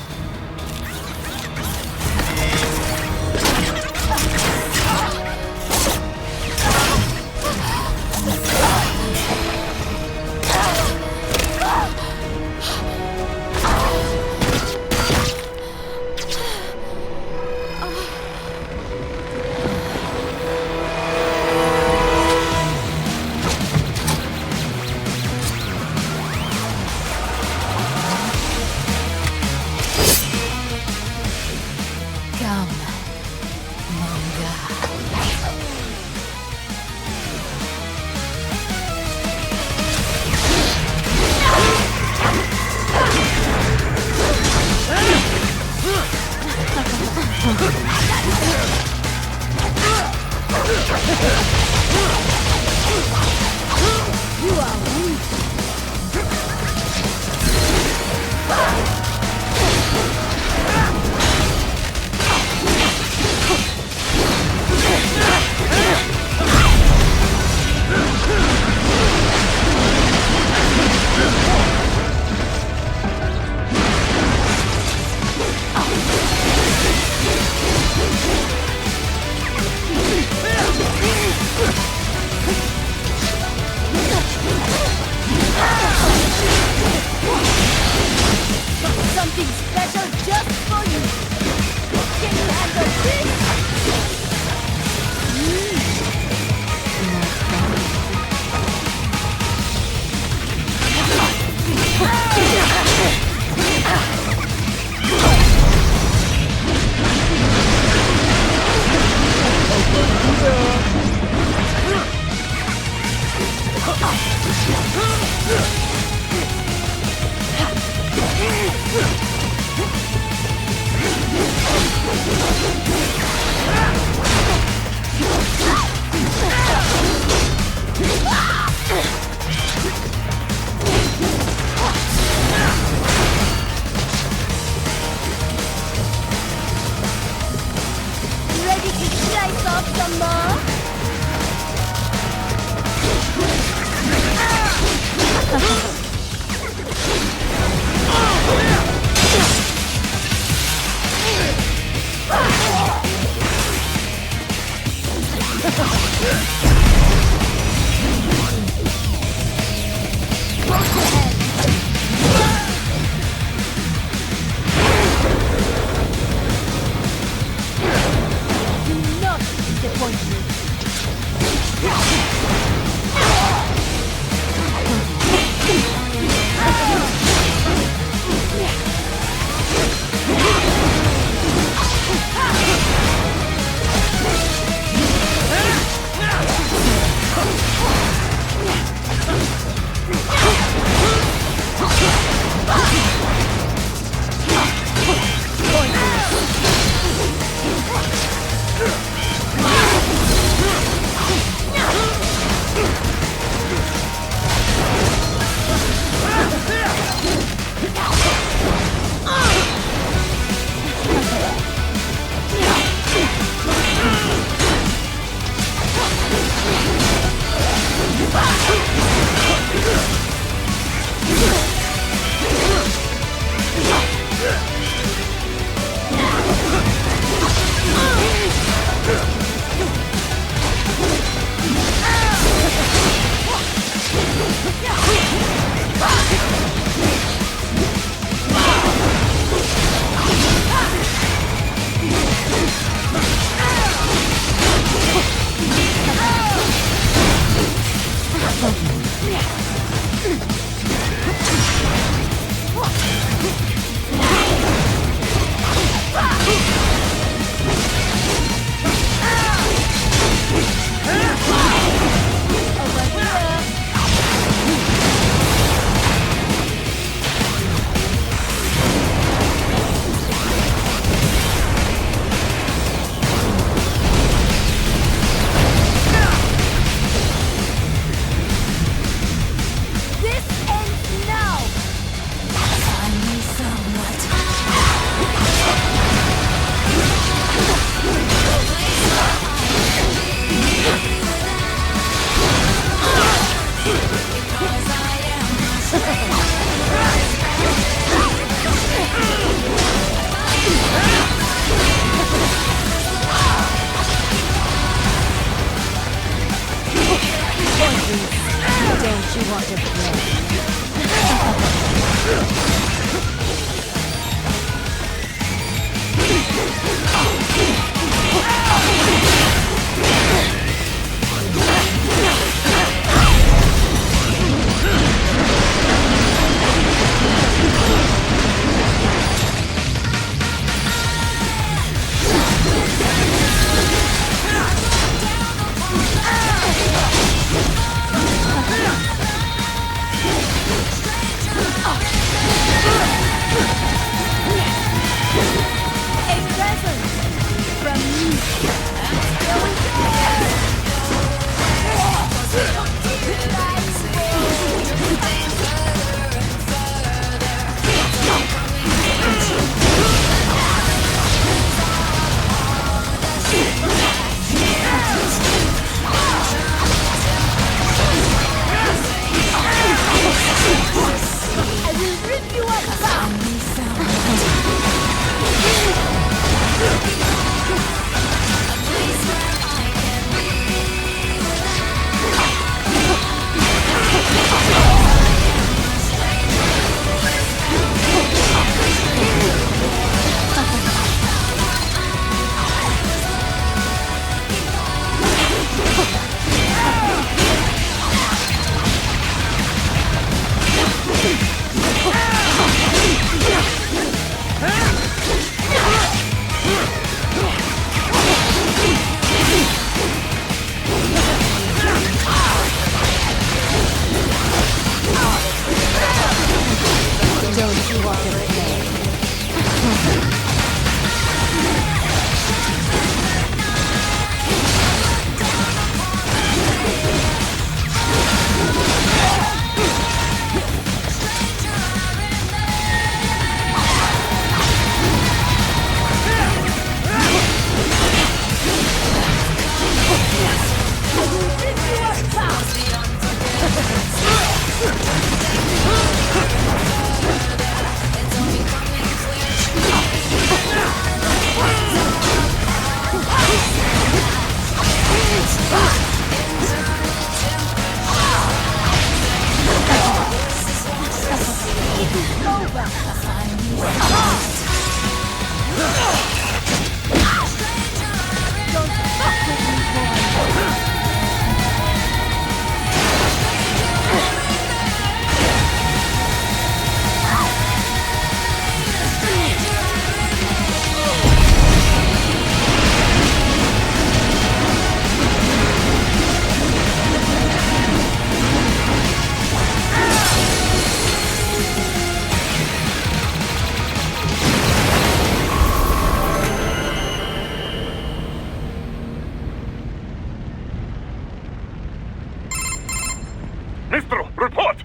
Mistro, report!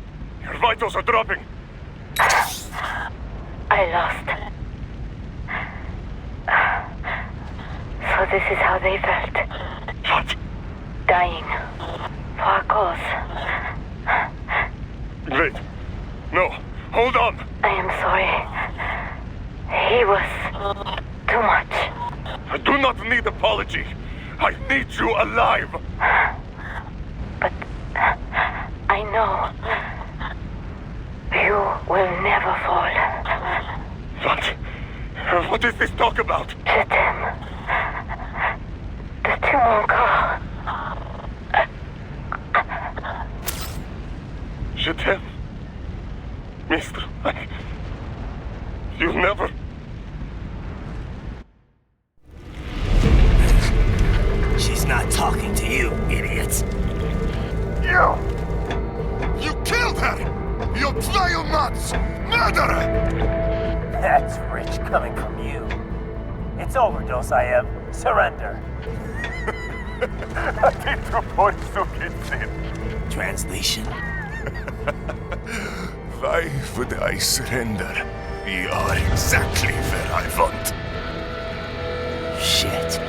Your vitals are dropping. I lost. So this is how they felt. What? Dying. For a cause. Wait. No. Hold on. I am sorry. He was too much. I do not need apology. I need you alive. But I know you will never fall. What? What is this talk about? Je t'aime. De tout mon corps. Je t'aime. Mister, you'll never... She's not talking to you, idiot. You! You killed her! You vile nuts! Murderer! That's rich coming from you. It's overdose, I have. Surrender. Translation. Why would I surrender? We are exactly where I want. Shit.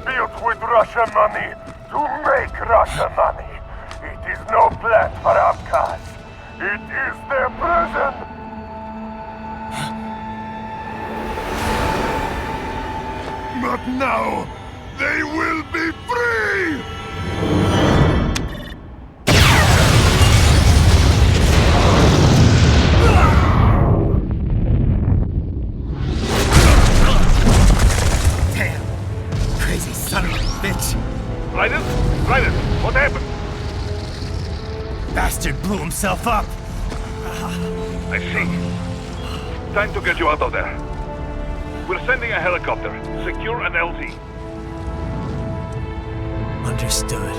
Built with Russian money to make Russian money. It is no plan for outcasts. It is their prison. But now, they will be free! Damn! Crazy son of a bitch! Raiden? Raiden, what happened? Bastard blew himself up! I see. Time to get you out of there. We're sending a helicopter. Secure an LZ. Understood.